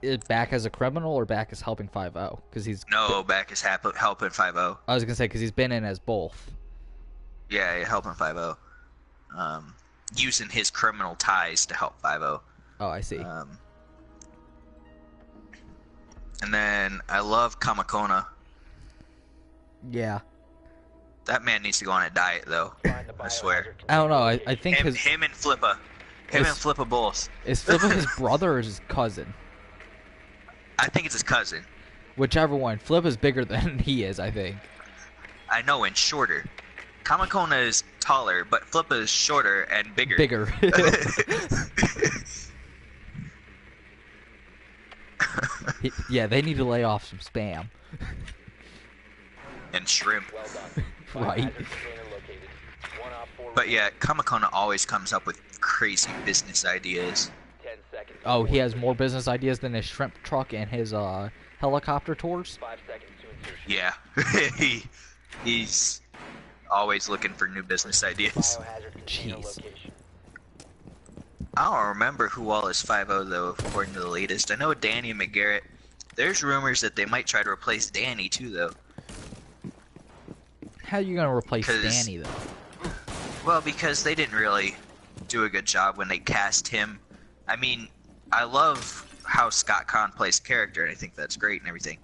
Is back as a criminal or back as helping 5-0? Because he's No, back is helping 5-0. I was gonna say because he's been in as both. Yeah, helping 5-0. Using his criminal ties to help 5-0. Oh, I see. And then I love Kamakona. Yeah. That man needs to go on a diet, though. I swear. I don't know. I think Him and Flippa. Him and Flippa both. Is Flippa his brother or his cousin? I think it's his cousin. Whichever one. Flippa's bigger than he is, I think. I know, and shorter. Kamakona is taller, but Flippa is shorter and bigger. Bigger. Yeah, they need to lay off some spam. And shrimp. Well done. Right. Biohazard container located. 1 op 4 But yeah, Kamakona always comes up with crazy business ideas. 10 seconds. Oh, he has more business ideas than his shrimp truck and his helicopter tours? 5 seconds to insertion. Yeah. He's always looking for new business ideas. Biohazard container Jeez. location. I don't remember who all is 5-0 though, according to the latest. I know Danny and McGarrett. There's rumors that they might try to replace Danny too, though. How are you going to replace 'Cause- Danny, though? Well, because they didn't really do a good job when they cast him. I mean, I love how Scott Conn plays character, and I think that's great and everything.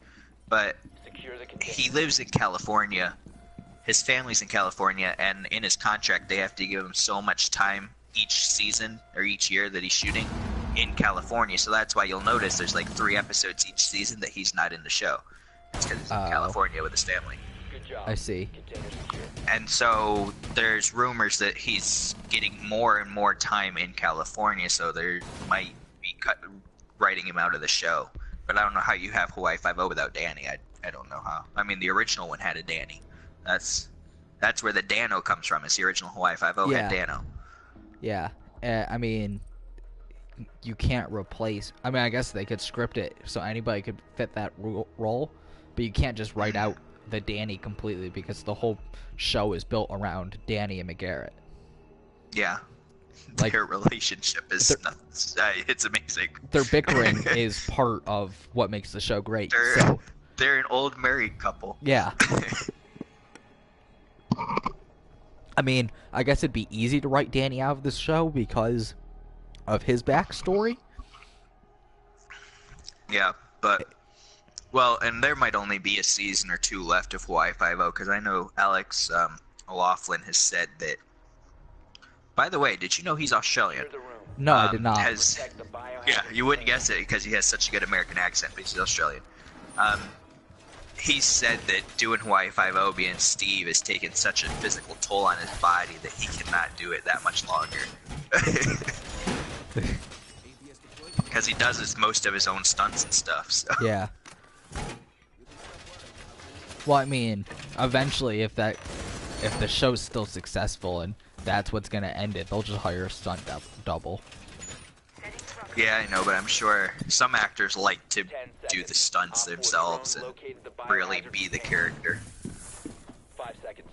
But Secure the container. he lives in California. His family's in California, and in his contract, they have to give him so much time each season or each year that he's shooting in California. So that's why you'll notice there's like 3 episodes each season that he's not in the show. It's because he's in California with his family. Good job. I see. Container secure. And so there's rumors that he's getting more and more time in California, so there might be writing him out of the show. But I don't know how you have Hawaii 5-0 without Danny. I don't know how. I mean, the original one had a Danny. That's where the Dano comes from. Is the original Hawaii 5-0 had Dano. Yeah. I mean, you can't replace... I mean, I guess they could script it so anybody could fit that role, but you can't just write out the Danny completely because the whole show is built around Danny and McGarrett. Yeah. Like, their relationship is it's amazing. Their bickering is part of what makes the show great. They're an old married couple. Yeah. I mean, I guess it'd be easy to write Danny out of this show because of his backstory. Yeah, but... Well, and there might only be a season or 2 left of Hawaii 5-0, because I know Alex O'Loughlin has said that... By the way, did you know he's Australian? Clear the room. No, I did not. Protect the biohazard Yeah, you wouldn't container. guess it because he has such a good American accent, but he's Australian. He said that doing Hawaii 5-0 being Steve has taken such a physical toll on his body that he cannot do it that much longer. Because he does most of his own stunts and stuff. So. Yeah. Well, I mean, eventually, if the show's still successful and that's what's gonna end it, they'll just hire a stunt double. Yeah, I know, but I'm sure some actors like to 10 do seconds. the stunts Op 4 themselves drone and located the really biohazard be the container. character. 5 seconds.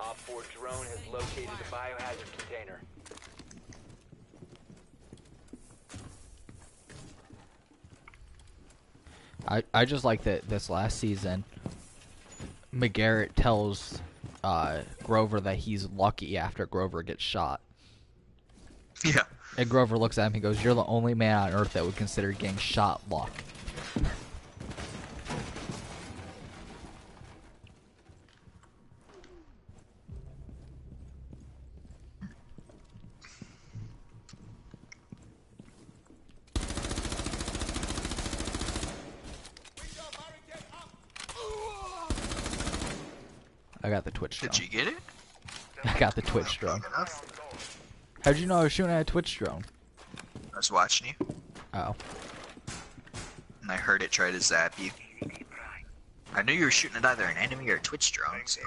Op 4 drone has located the biohazard container. I just like that this last season, McGarrett tells Grover that he's lucky after Grover gets shot. Yeah. And Grover looks at him and goes, "You're the only man on Earth that would consider getting shot luck." I got the Twitch drone. Did you get it? I got the Twitch drone. Enough. How'd you know I was shooting at a Twitch drone? I was watching you, Oh. and I heard it try to zap you. I knew you were shooting at either an enemy or a Twitch drone, so...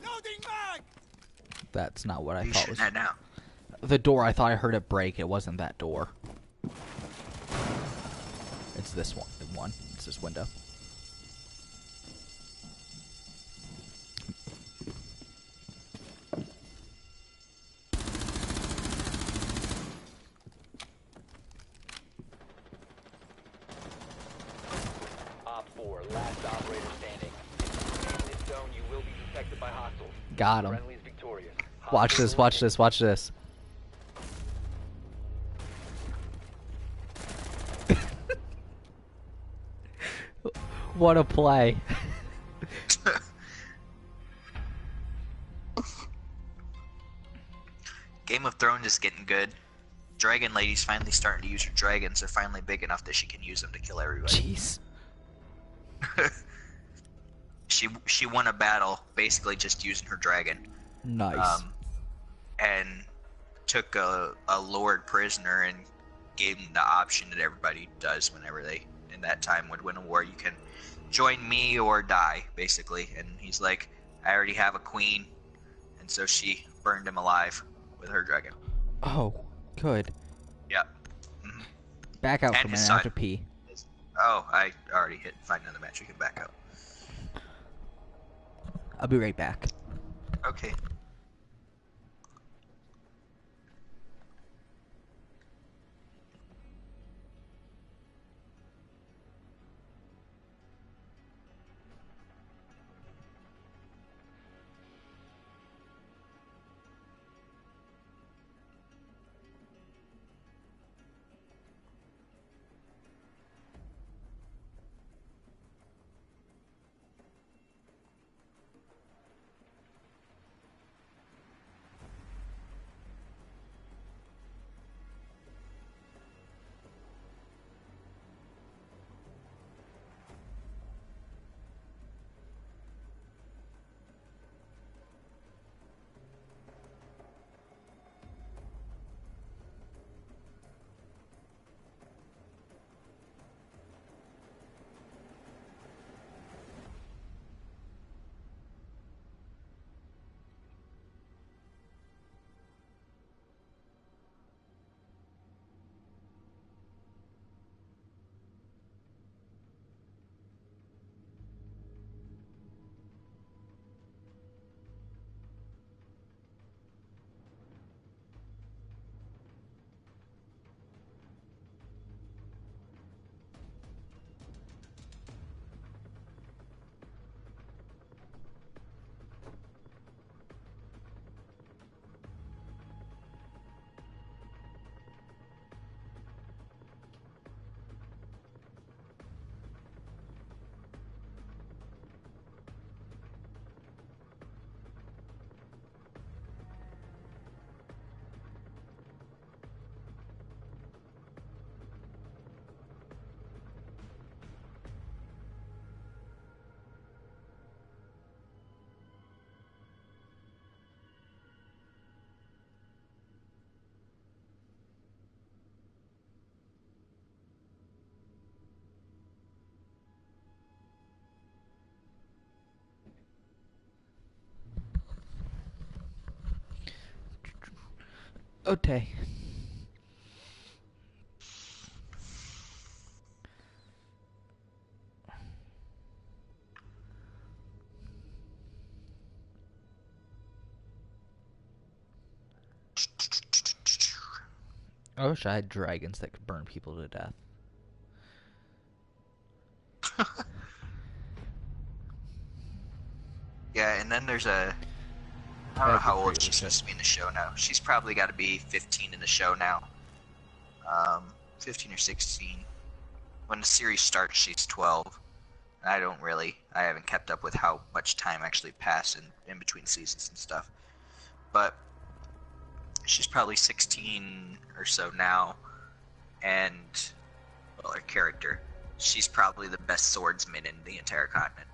Loading mag! That's not what I What are you thought shooting was. at now? The door, I thought I heard it break. It wasn't that door. It's this one. It's this window. Op 4, last operator standing. In this zone, you will be detected by hostiles. Got him. Friendly is victorious. Watch this. Watch this. Watch this. What a play. Game of Thrones is getting good. Dragon Lady's finally starting to use her dragons. They're finally big enough that she can use them to kill everybody. Jeez. She won a battle basically just using her dragon. Nice. And took a lord prisoner and gave him the option that everybody does whenever they in that time would win a war. You can join me or die, basically. And he's like, I already have a queen, and so she burned him alive with her dragon. Oh, good. Yep. Mm-hmm. Back out And for a his minute. I son. have to pee. Oh, I already hit find another match. We can back up. I'll be right back. Okay. Okay. I wish I had dragons that could burn people to death. Yeah, and then there's a... I don't know how old she's supposed to be in the show now. She's probably got to be 15 in the show now. 15 or 16. When the series starts, she's 12. I haven't kept up with how much time actually passed in between seasons and stuff. But she's probably 16 or so now. And, well, her character, she's probably the best swordsman in the entire continent.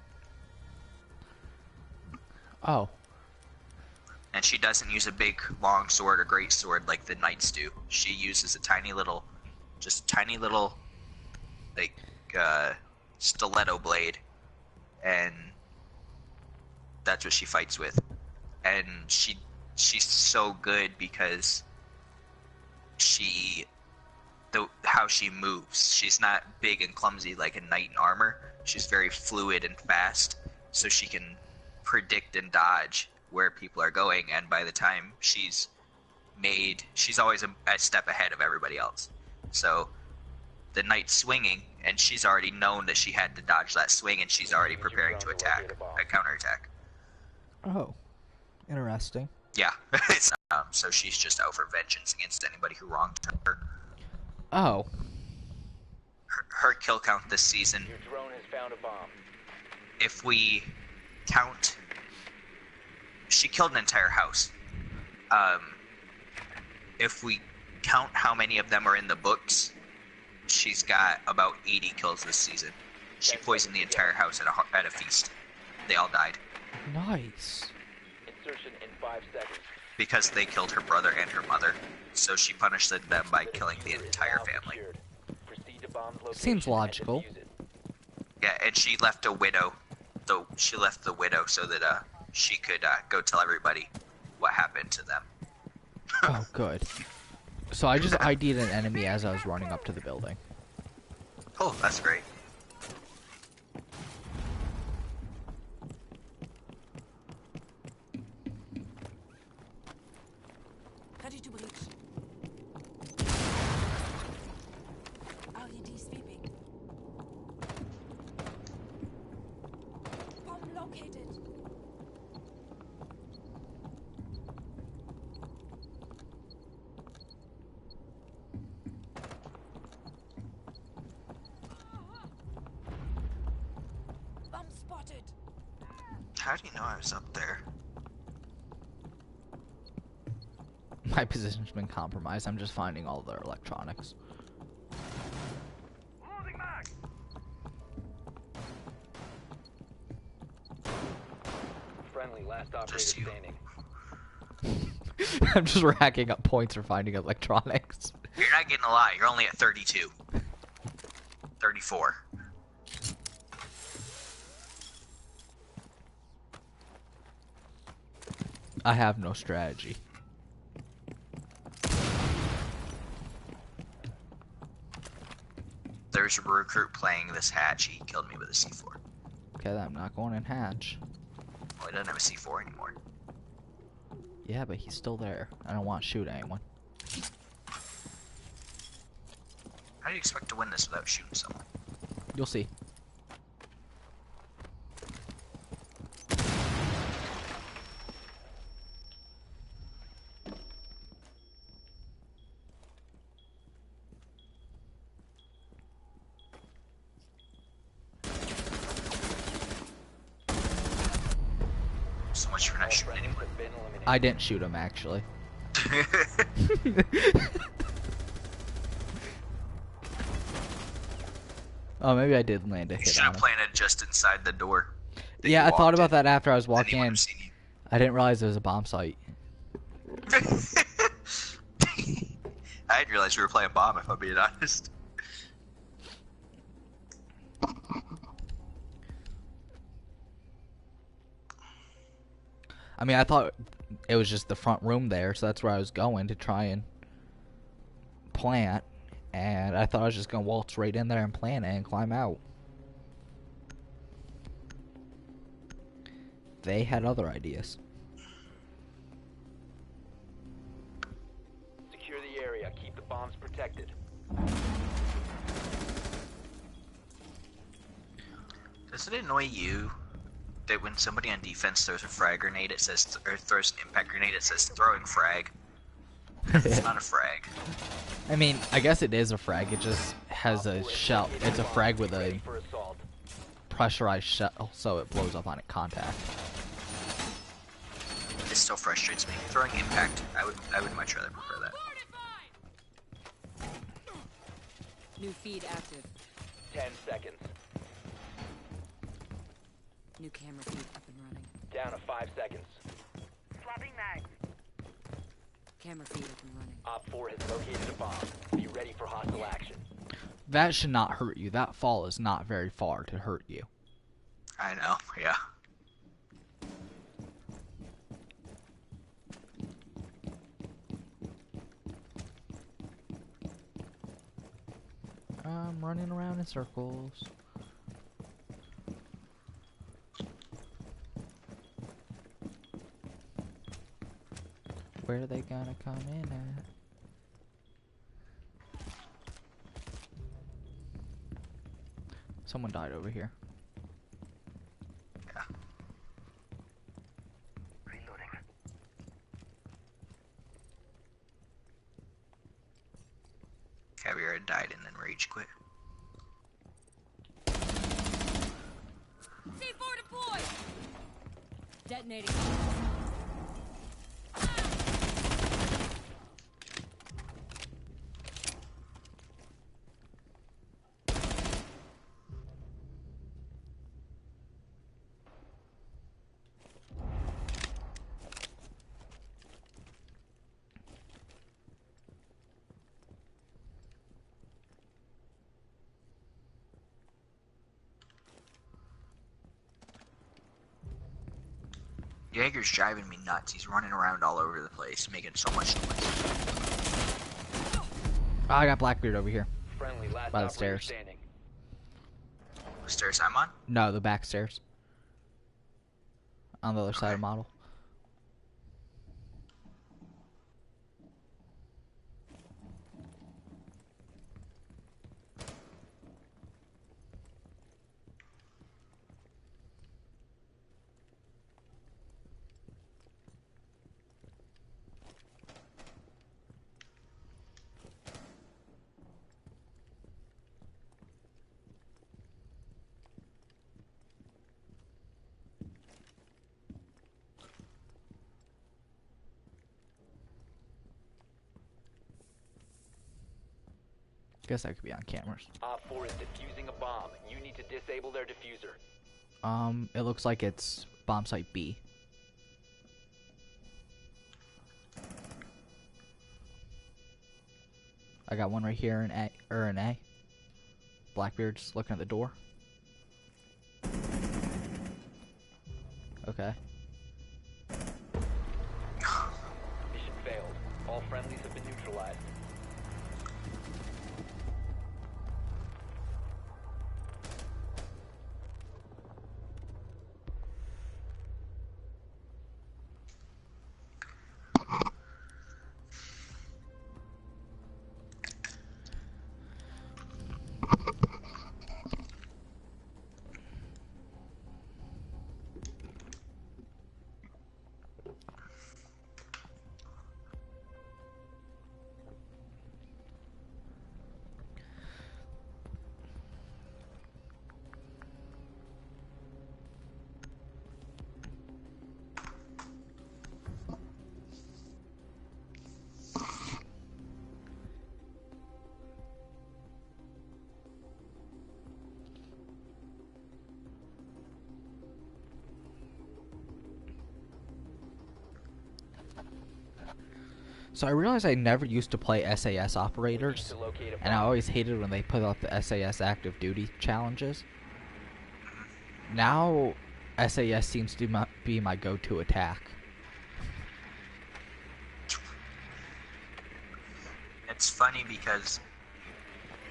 Oh. And she doesn't use a big, long sword or great sword like the knights do. She uses a tiny little, like, stiletto blade. And that's what she fights with. And she's so good because she how she moves. She's not big and clumsy like a knight in armor. She's very fluid and fast, so she can predict and dodge where people are going, and by the time she's always a step ahead of everybody else. So the knight's swinging, and she's already known that she had to dodge that swing, and she's already preparing to attack, a counterattack. Oh, interesting. Yeah. So she's just out for vengeance against anybody who wronged her. Oh. Her kill count this season, Your drone has found a bomb. if we count, she killed an entire house. If we count how many of them are in the books, she's got about 80 kills this season. She poisoned the entire house at a feast. They all died. Nice. Insertion in 5 seconds. Because they killed her brother and her mother. So she punished them by killing the entire family. Proceed to bomb's location Seems and logical. defuse it. Yeah, and she left a widow. She left the widow so that she could go tell everybody what happened to them. Oh, good. So I just ID'd an enemy as I was running up to the building. Oh, that's great. Ready to breach. RED sweeping. Bomb located. Bomb spotted. How do you know I was up there? My position's been compromised. I'm just finding all their electronics. Friendly, last operator Just you. standing. I'm just racking up points for finding electronics. You're not getting a lot. You're only at 32. 34. I have no strategy. There's a recruit playing this hatch. He killed me with a C4. Okay, I'm not going in hatch. Well, he doesn't have a C4 anymore. Yeah, but he's still there. I don't want to shoot anyone. How do you expect to win this without shooting someone? You'll see. So much for not shooting Friendlies anyone. have been eliminated. I didn't shoot him, actually. Oh, maybe I did land a You hit should on have him. planted just inside the door. that Yeah, you I thought walked about in. that after I was Then he walking wouldn't in. have seen you. I didn't realize there was a bomb site. I didn't realize we were playing bomb, if I'm being honest. I mean, I thought it was just the front room there, so that's where I was going to try and plant. And I thought I was just going to waltz right in there and plant it and climb out. They had other ideas. Secure the area. Keep the bombs protected. Does it annoy you that when somebody on defense throws a frag grenade, it says, or throws an impact grenade, it says throwing frag? It's not a frag. I mean, I guess it is a frag. It just has a shell. It's a frag with a Ready for assault. pressurized shell, so it blows up on contact. It still frustrates me. Throwing impact, I would much rather prefer that. New feed active. 10 seconds. New camera feed up and running. Down to 5 seconds. Swapping mags. Camera feed up and running. Op 4 has located a bomb. Be ready for hostile action. That should not hurt you. That fall is not very far to hurt you. I know, yeah. I'm running around in circles. Where are they gonna come in at? Someone died over here. Yeah. Caviar had died and then rage quit. C4 deployed! Detonating. Jaeger's driving me nuts. He's running around all over the place, making so much noise. Oh, I got Blackbeard over here. Friendly, last By the operator stairs. standing. The stairs I'm on? No, the back stairs. On the other side of the model. Guess that could be on cameras. Op 4 is defusing a bomb. You need to disable their diffuser. It looks like it's bomb site B. I got one right here in A. Blackbeard's looking at the door. Okay. Mission failed. All friendlies have been neutralized. So I realized I never used to play SAS operators, and I always hated when they put up the SAS active duty challenges. Now, SAS seems to be my go-to attack. It's funny because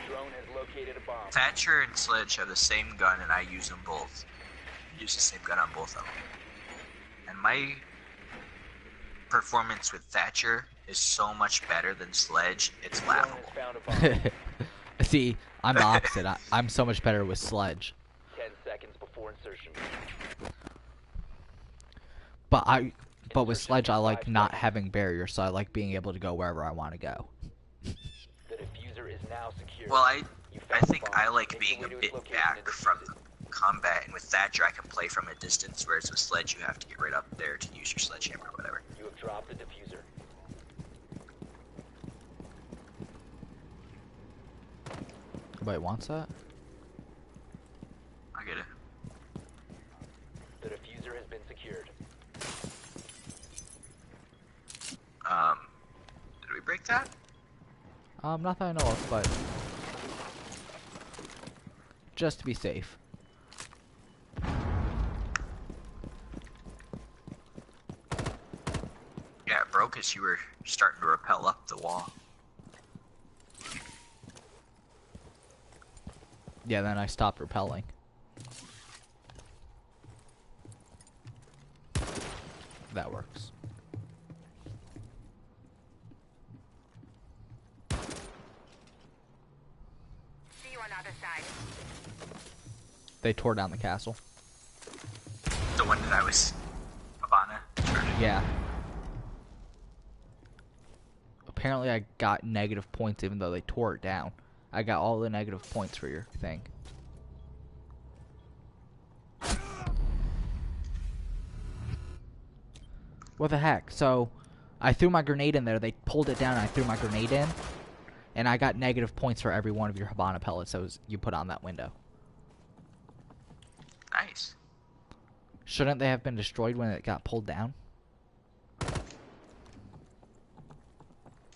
Drone has located a bomb. Thatcher and Sledge have the same gun, and I use them both. I use the same gun on both of them. And my performance with Thatcher is so much better than Sledge, it's Drone laughable. has found a bomb. See, I'm the opposite. I'm so much better with Sledge. 10 seconds before insertion. But with Sledge, I like not having barriers, so I like being able to go wherever I want to go. The diffuser is now secure. Well, You I found the think bomb. I like Make being your a way to its bit location back and from defuse it. combat, and with Thatcher I can play from a distance, whereas with Sledge you have to get right up there to use your sledgehammer or whatever. You have dropped the diffuser. Nobody wants that? I get it. The diffuser has been secured. Did we break that? Not that I know of, but just to be safe. Yeah, it broke as you were starting to rappel up the wall. Yeah, then I stopped repelling. That works. See you on the other side. They tore down the castle. The one that I was Habana. Yeah. Apparently I got negative points even though they tore it down. I got all the negative points for your thing. What the heck? So, I threw my grenade in there, they pulled it down, and I threw my grenade in, and I got negative points for every one of your Habana pellets you put on that window. Nice. Shouldn't they have been destroyed when it got pulled down?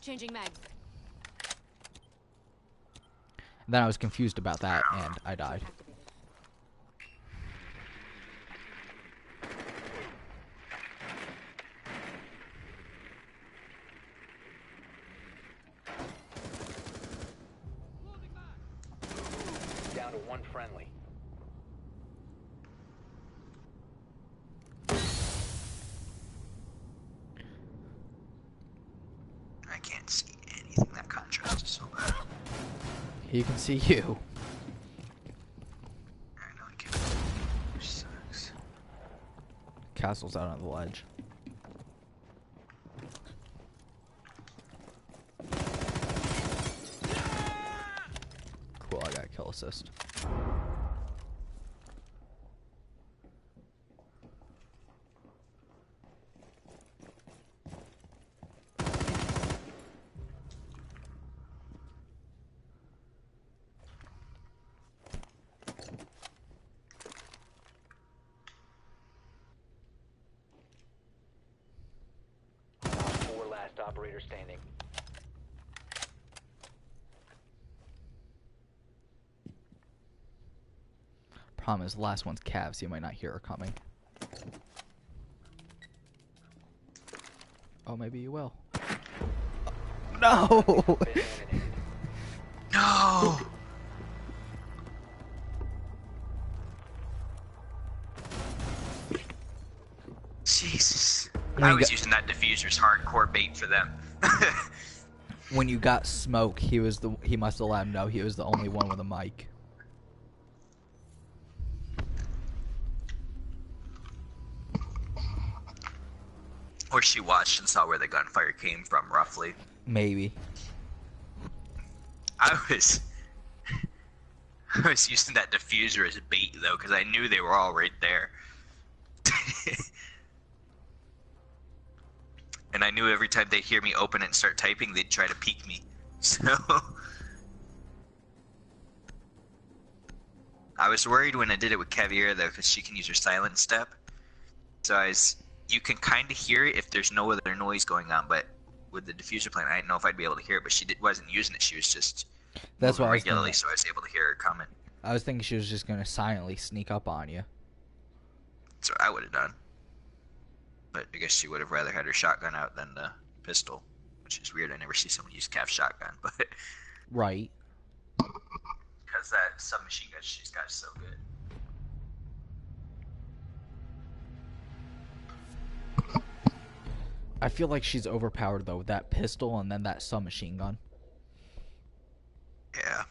Changing mag. Then I was confused about that, and I died. Down to one friendly. I can't see anything. That contrast is so bad. You can see you. I know I can't. Which sucks. Castle's out on the ledge. Cool, I got a kill assist. Four last operator standing. Problem is, the last one's Cavs, so you might not hear her coming. Oh, maybe you will. No! Been eliminated. No! Jesus. When I you was got- using that diffuser's hardcore bait for them. When you got smoke, he must have let him know he was the only one with a mic. Or she watched and saw where the gunfire came from, roughly. Maybe. I was using that diffuser as bait, though, because I knew they were all right there. And I knew every time they hear me open it and start typing, they'd try to peek me. So I was worried when I did it with Caviar, though, because she can use her silent step. So you can kind of hear it if there's no other noise going on, but with the diffuser playing, I didn't know if I'd be able to hear it, but she wasn't using it. She was just That's moving what I was regularly, thinking. so I was able to hear her coming. I was thinking she was just gonna silently sneak up on you. That's what I would have done. But I guess she would have rather had her shotgun out than the pistol, which is weird. I never see someone use Cav's shotgun, but Right. because that submachine gun she's got is so good. I feel like she's overpowered though with that pistol and then that submachine gun. Yeah.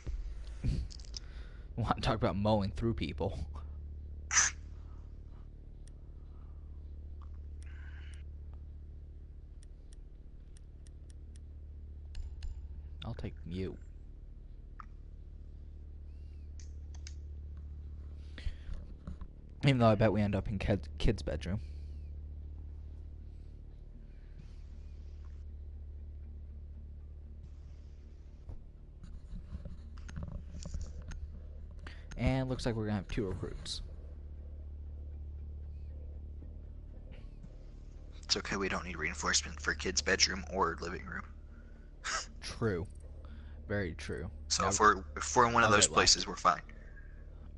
Want to talk about mowing through people? I'll take you. Even though I bet we end up in kid's bedroom. And looks like we're gonna have 2 recruits. It's okay, we don't need reinforcement for kids' bedroom or living room. True. Very true. So Yeah, if we're in one of Okay, those well. places, we're fine.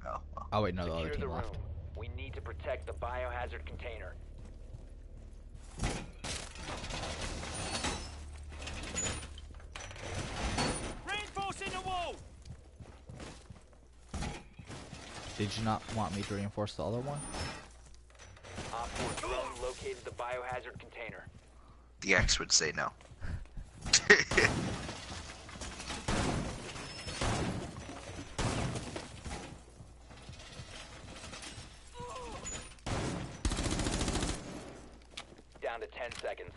Oh, well. Oh wait, no, the other Secure the team room. left. We need to protect the biohazard container. Reinforcing the wall! Did you not want me to reinforce the other one? Op 4 drone located the biohazard container. The X would say no. Down to 10 seconds.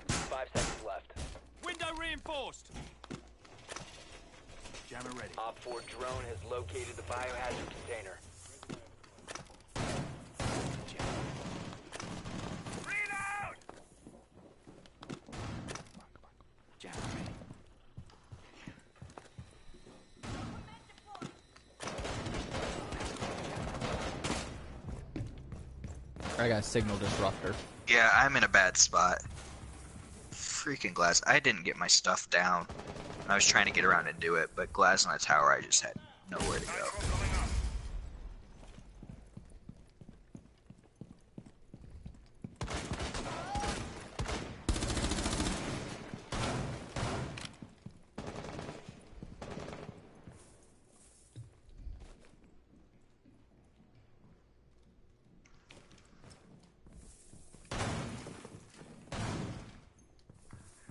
5 seconds left. Window reinforced. Jammer ready. Op 4 drone has located the biohazard container. Reload. Jammer ready. I got a signal disruptor. Yeah, I'm in a bad spot. Freaking Glass. I didn't get my stuff down. I was trying to get around and do it, but Glass on the tower, I just had nowhere to go.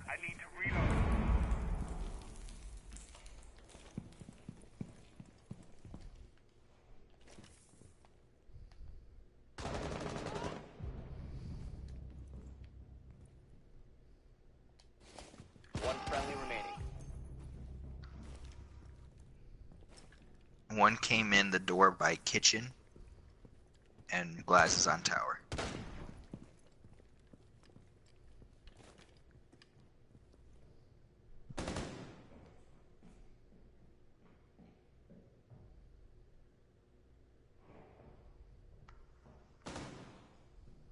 I need to reload. One friendly remaining. One came in the door by kitchen, and Glass is on tower.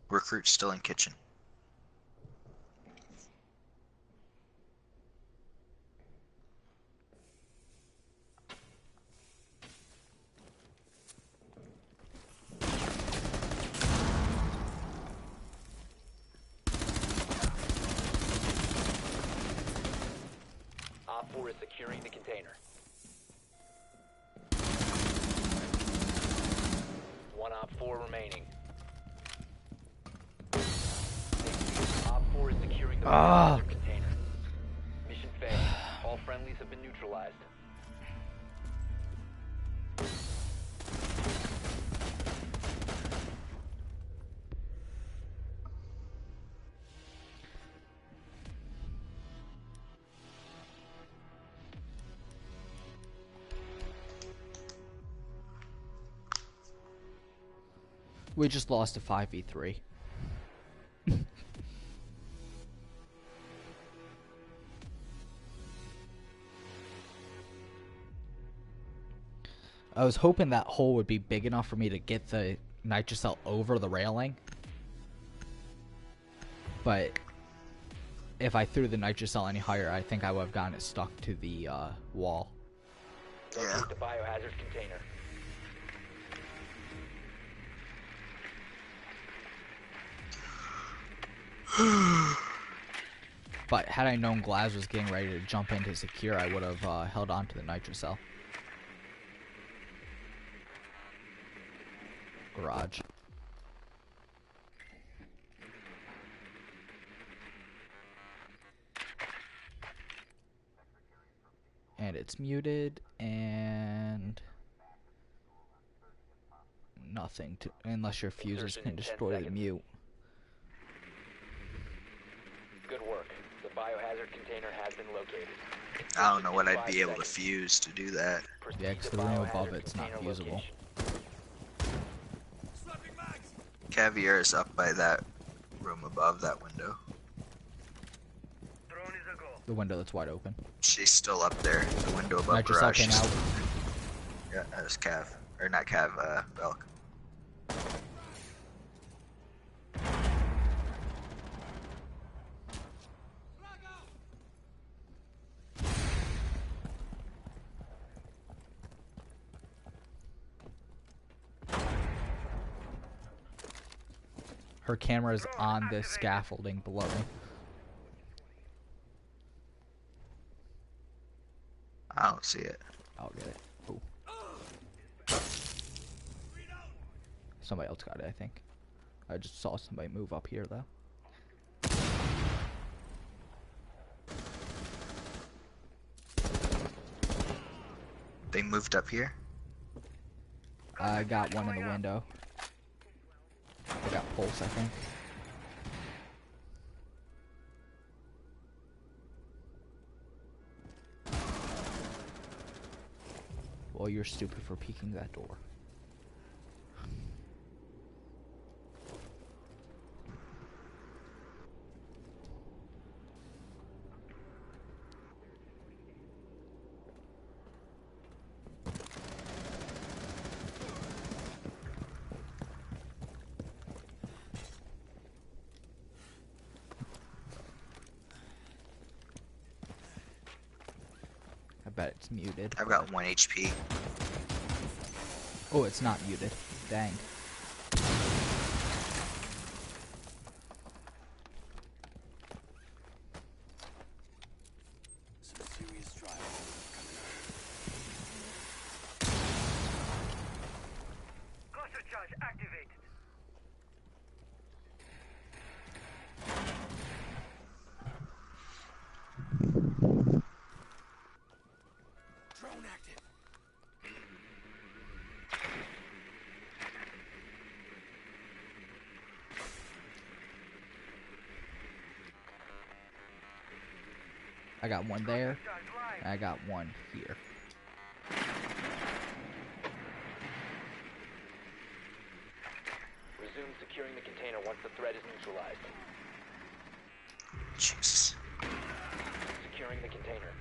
Recruit's still in kitchen. Op 4 is securing the container. One Op 4 remaining. Op 4 is securing the biohazard container. Mission failed. All friendlies have been neutralized. We just lost a 5v3. I was hoping that hole would be big enough for me to get the nitrocell over the railing. But if I threw the nitrocell any higher, I think I would have gotten it stuck to the wall. Yeah. Locate the biohazard container. But had I known Glaz was getting ready to jump in to secure, I would have held on to the nitrocell. Garage. And it's muted, and nothing to, unless your fuses can destroy the mute. Good work. The biohazard container has been located. I don't know what I'd be able to fuse to do that. Proceed Yeah, 'cause to the room biohazard above it's not container fusible. location. Swapping mags. Caviar is up by that room above that window. Drone is a go. The window that's wide open. She's still up there. The window above Nitrocell garage. came she's- out. Yeah, that was Cav. Or not Cav, Belk. Frag out. Her camera is on the scaffolding below me. I don't see it. I'll get it. Ooh. Somebody else got it, I think. I just saw somebody move up here, though. They moved up here. I got one in the window. I got Pulse, I think. Well, you're stupid for peeking that door. I bet it's muted. I've got 1 HP. Oh, it's not muted. Dang. Some serious trial coming up. Cluster charge activated. Drone active. I got one there. And I got one here. Resume securing the container once the threat is neutralized. Jesus. Securing the container.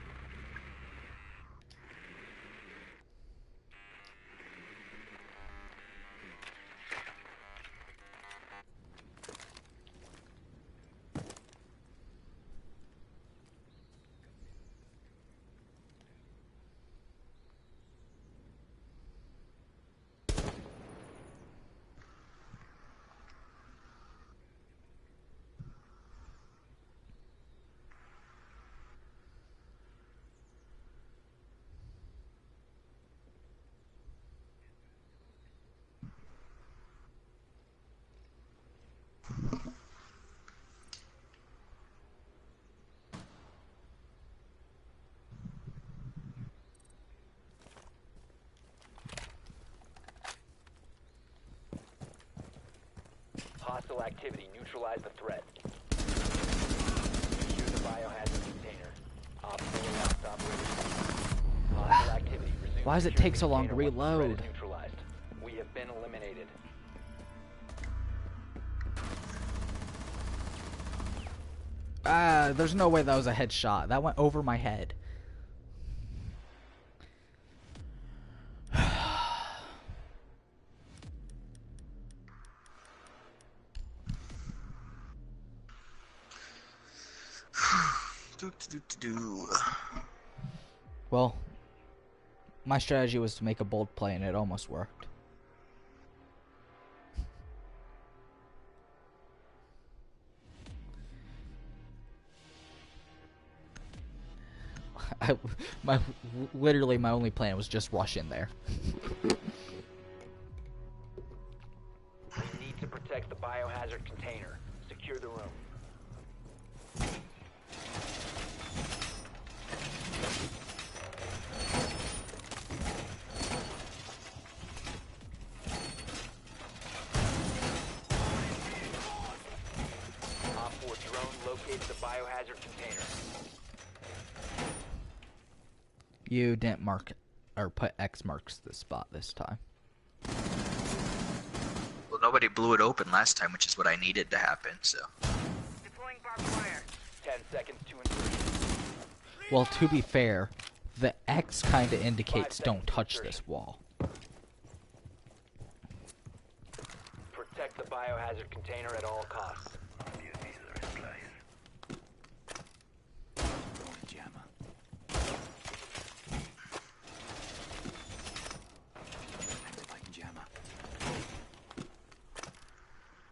Hostile activity. Neutralize the threat. Secure the biohazard container. Op 4 last operator. Hostile activity. Resume Why does it securing take so the long to container once the threat reload? is neutralized. We have been eliminated. Ah, there's no way that was a headshot. That went over my head. Well, my strategy was to make a bold play and it almost worked. Literally my only plan was just rush in there. We need to protect the biohazard container. Secure the room. Op 4 drone located the biohazard container. You didn't mark or put X marks the spot this time. Well, nobody blew it open last time, which is what I needed to happen, so. Deploying barbed wire. 10 seconds to insertion. Well, to be fair, the X kind of 5 indicates don't seconds to touch insertion. this wall. Protect the biohazard container at all costs. Jammer. Activating jammer.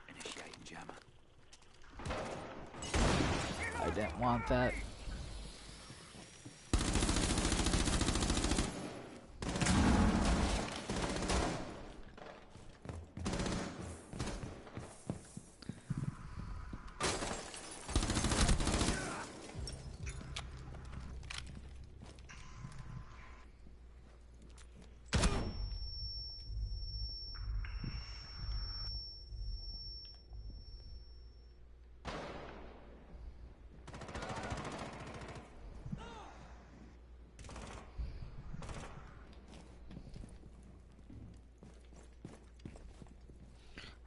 Initiating jammer. I didn't want that.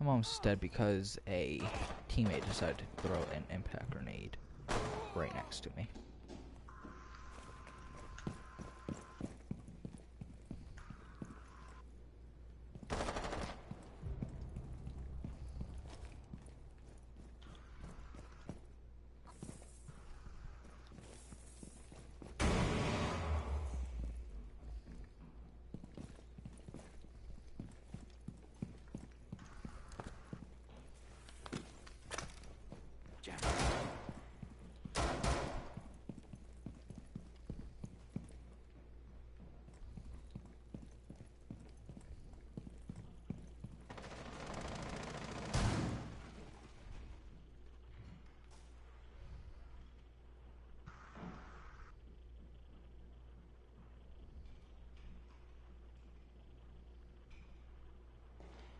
I'm almost dead because a teammate decided to throw an impact grenade right next to me.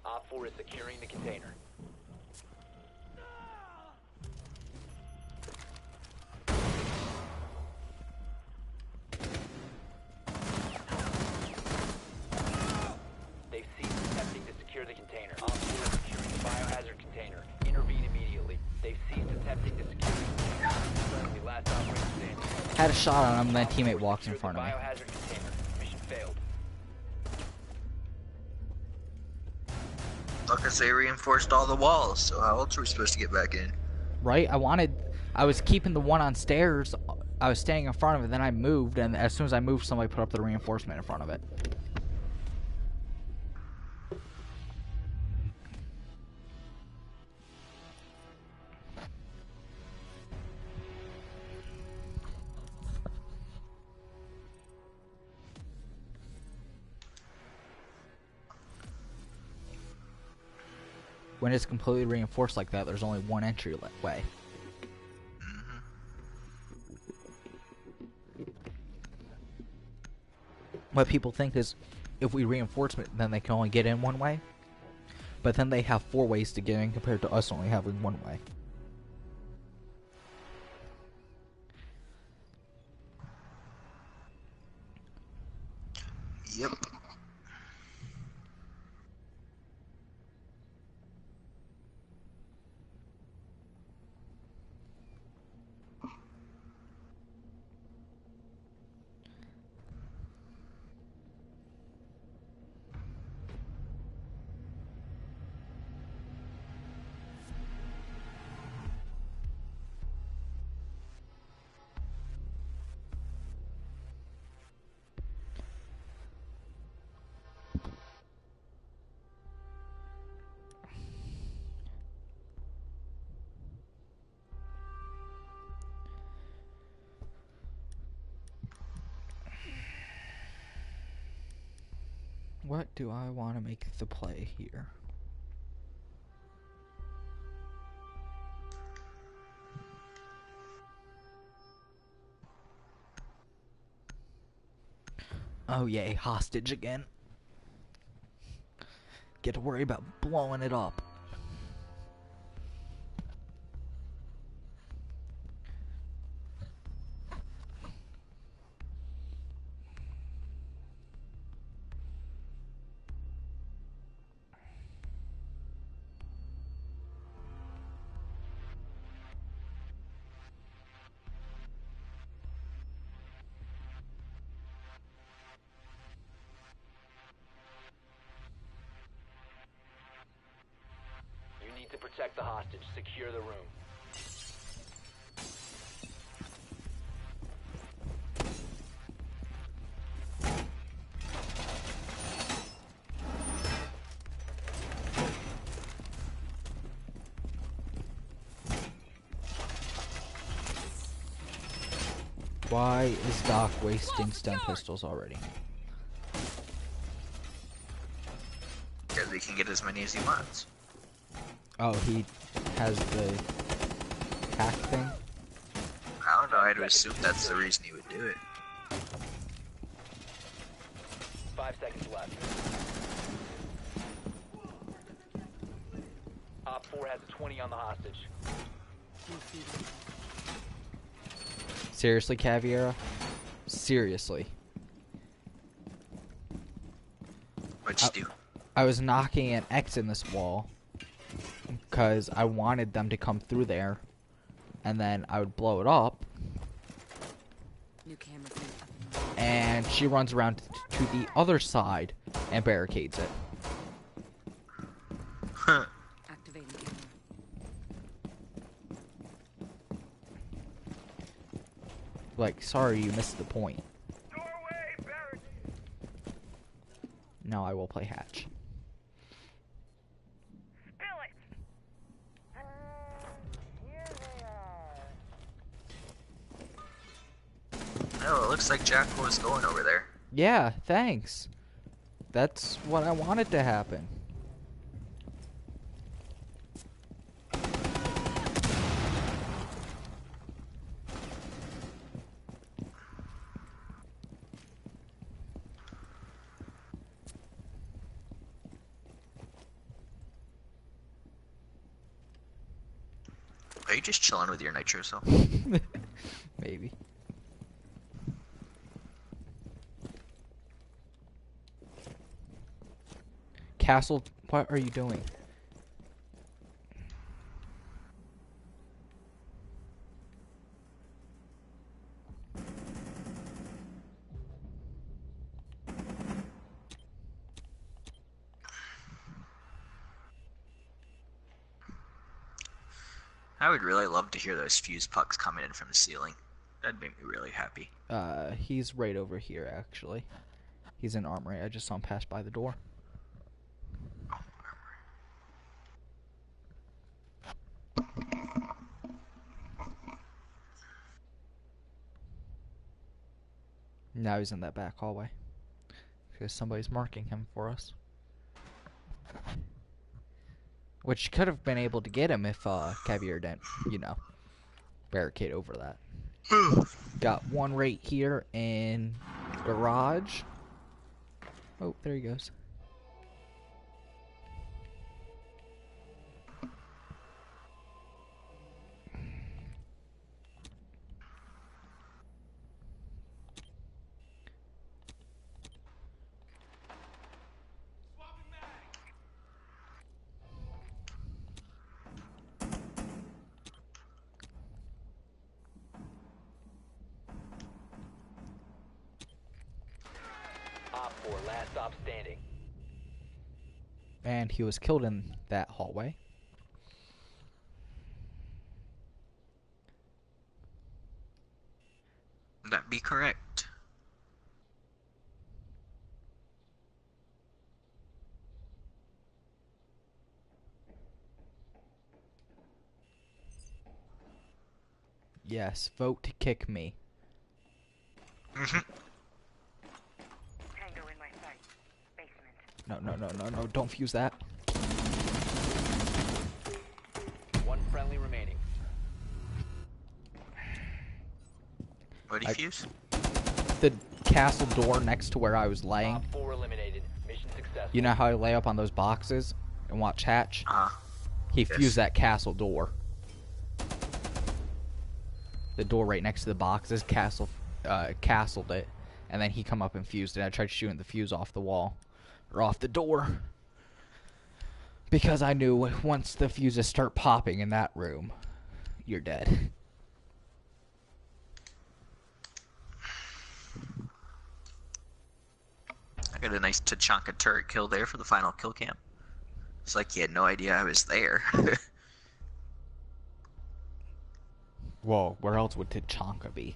Op 4 is securing the container. They've ceased attempting to secure the container. Op 4 is securing the biohazard container. Intervene immediately. They've ceased attempting to secure the container. Friendly, last operator standing. Had a shot on him, and then a teammate walks in front of me. Biohazard container. Mission failed. Look, as they reinforced all the walls, so how else are we supposed to get back in? Right? I was keeping the one on stairs. I was staying in front of it, then I moved, and as soon as I moved, somebody put up the reinforcement in front of it. When it's completely reinforced like that, there's only one entry way. What people think is, if we reinforce it, then they can only get in one way. But then they have 4 ways to get in compared to us only having 1 way. Yep. What do I want to make the play here? Oh yay, hostage again. Get to worry about blowing it up. You need to protect the hostage. Secure the room. Why is Doc wasting stun pistols already? Because he can get as many as he wants. Oh, he has the hack thing? I don't know, I'd assume that's the reason he would do it. 5 seconds left. Op 4 has a 20 on the hostage. Seriously, Caviera? Seriously. What'd you do? I was knocking an X in this wall, because I wanted them to come through there, and then I would blow it up, New camera feed up and and she runs around to the other side and barricades it. running. Activating camera. Like, sorry, you missed the point. Doorway barricade. Now I will play Hatch. Spill it. Here they are. Oh, it looks like Jack was going over there. Yeah, thanks. That's what I wanted to happen. Are you just chilling with your nitro self? Maybe. Castle, what are you doing? I would really love to hear those fuse pucks coming in from the ceiling. That'd make me really happy. He's right over here, actually. He's in armory. I just saw him pass by the door. Now he's in that back hallway. Because somebody's marking him for us. Which could have been able to get him if Caviar didn't, barricade over that. Got one right here in garage. Oh, there he goes. Op 4, last stop standing. And he was killed in that hallway. Would that be correct? Yes, vote to kick me. Mhm. Tango in my sight. Basement. No, don't fuse that. One friendly remaining. What do you fuse? The castle door next to where I was laying. Op 4 eliminated. Mission successful. You know how I lay up on those boxes and watch Hatch? He Yes. fused that castle door. The door right next to the boxes, castled it, and then he come up and fused it. I tried shooting the fuse off the wall, or off the door, because I knew once the fuses start popping in that room, you're dead. I got a nice Tachanka turret kill there for the final kill cam. It's like he had no idea I was there. Whoa, where else would Tachanka be?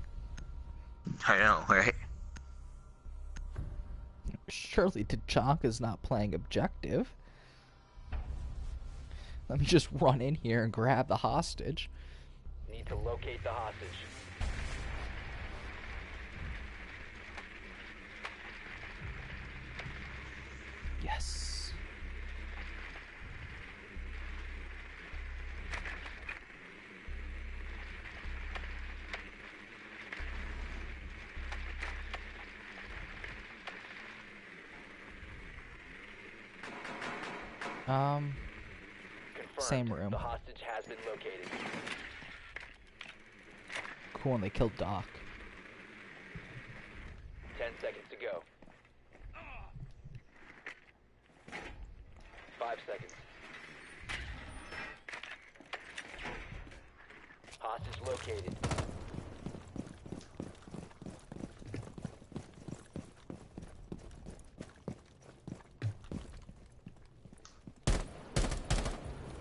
I know, right? Surely Tachanka's not playing objective. Let me just run in here and grab the hostage. Need to locate the hostage. Yes. Confirmed. Same room. The hostage has been located. Cool, and they killed Doc. 10 seconds to go. 5 seconds. Hostage located.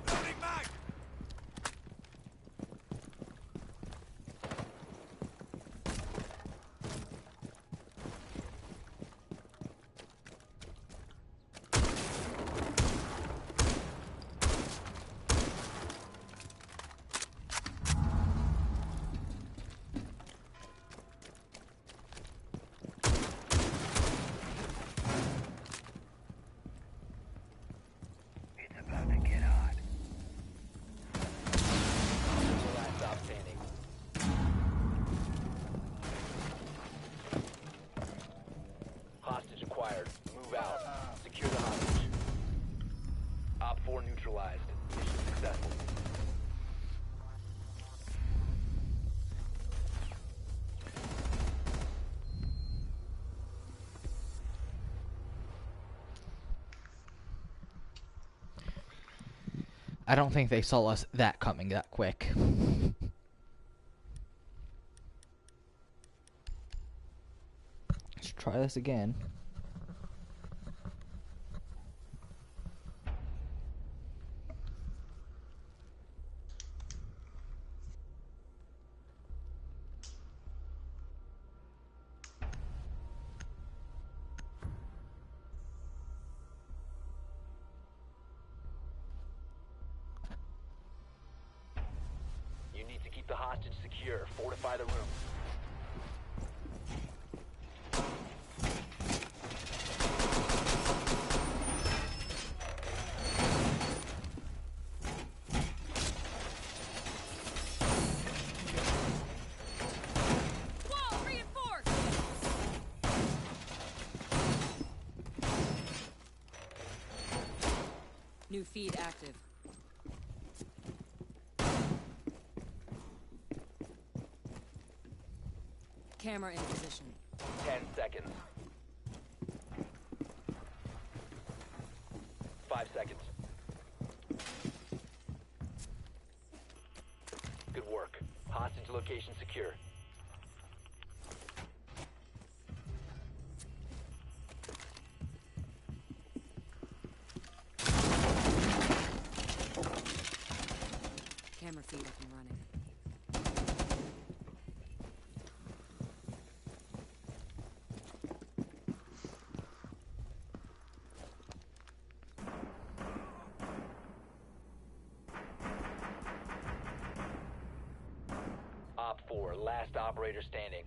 Loading mag! It's about to get hot. Last stop standing. Hostage acquired. Move out. Secure the hostage. Op 4 neutralized. Mission successful. I don't think they saw us that coming that quick. Let's try this again. You need to keep the hostage secure. Fortify the room. Wall reinforced! New feed active. Camera in position. 10 seconds. 5 seconds. Good work. Hostage location secure. Camera feed up and running. Op 4, last operator standing.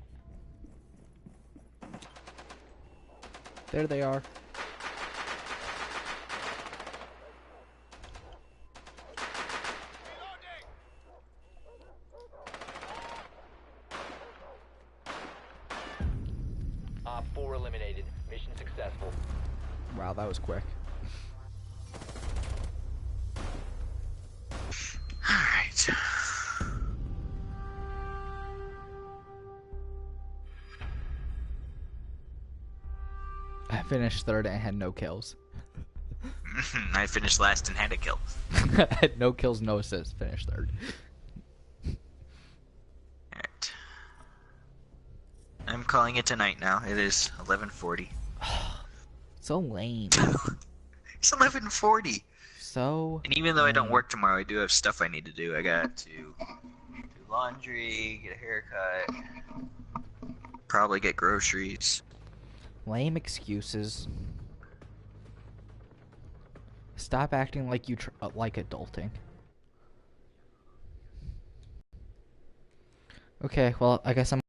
There they are. Op 4 eliminated. Mission successful. Wow, that was quick. Alright. I finished third and had no kills. I finished last and had a kill. I had no kills, no assists. Finished third. Alright. I'm calling it tonight now. It is 11:40. So lame. It's 11:40. So. And even though I don't lame. work tomorrow, I do have stuff I need to do. I got to do laundry, get a haircut, probably get groceries. Lame excuses. Stop acting like you like adulting. Okay, well, I guess I'm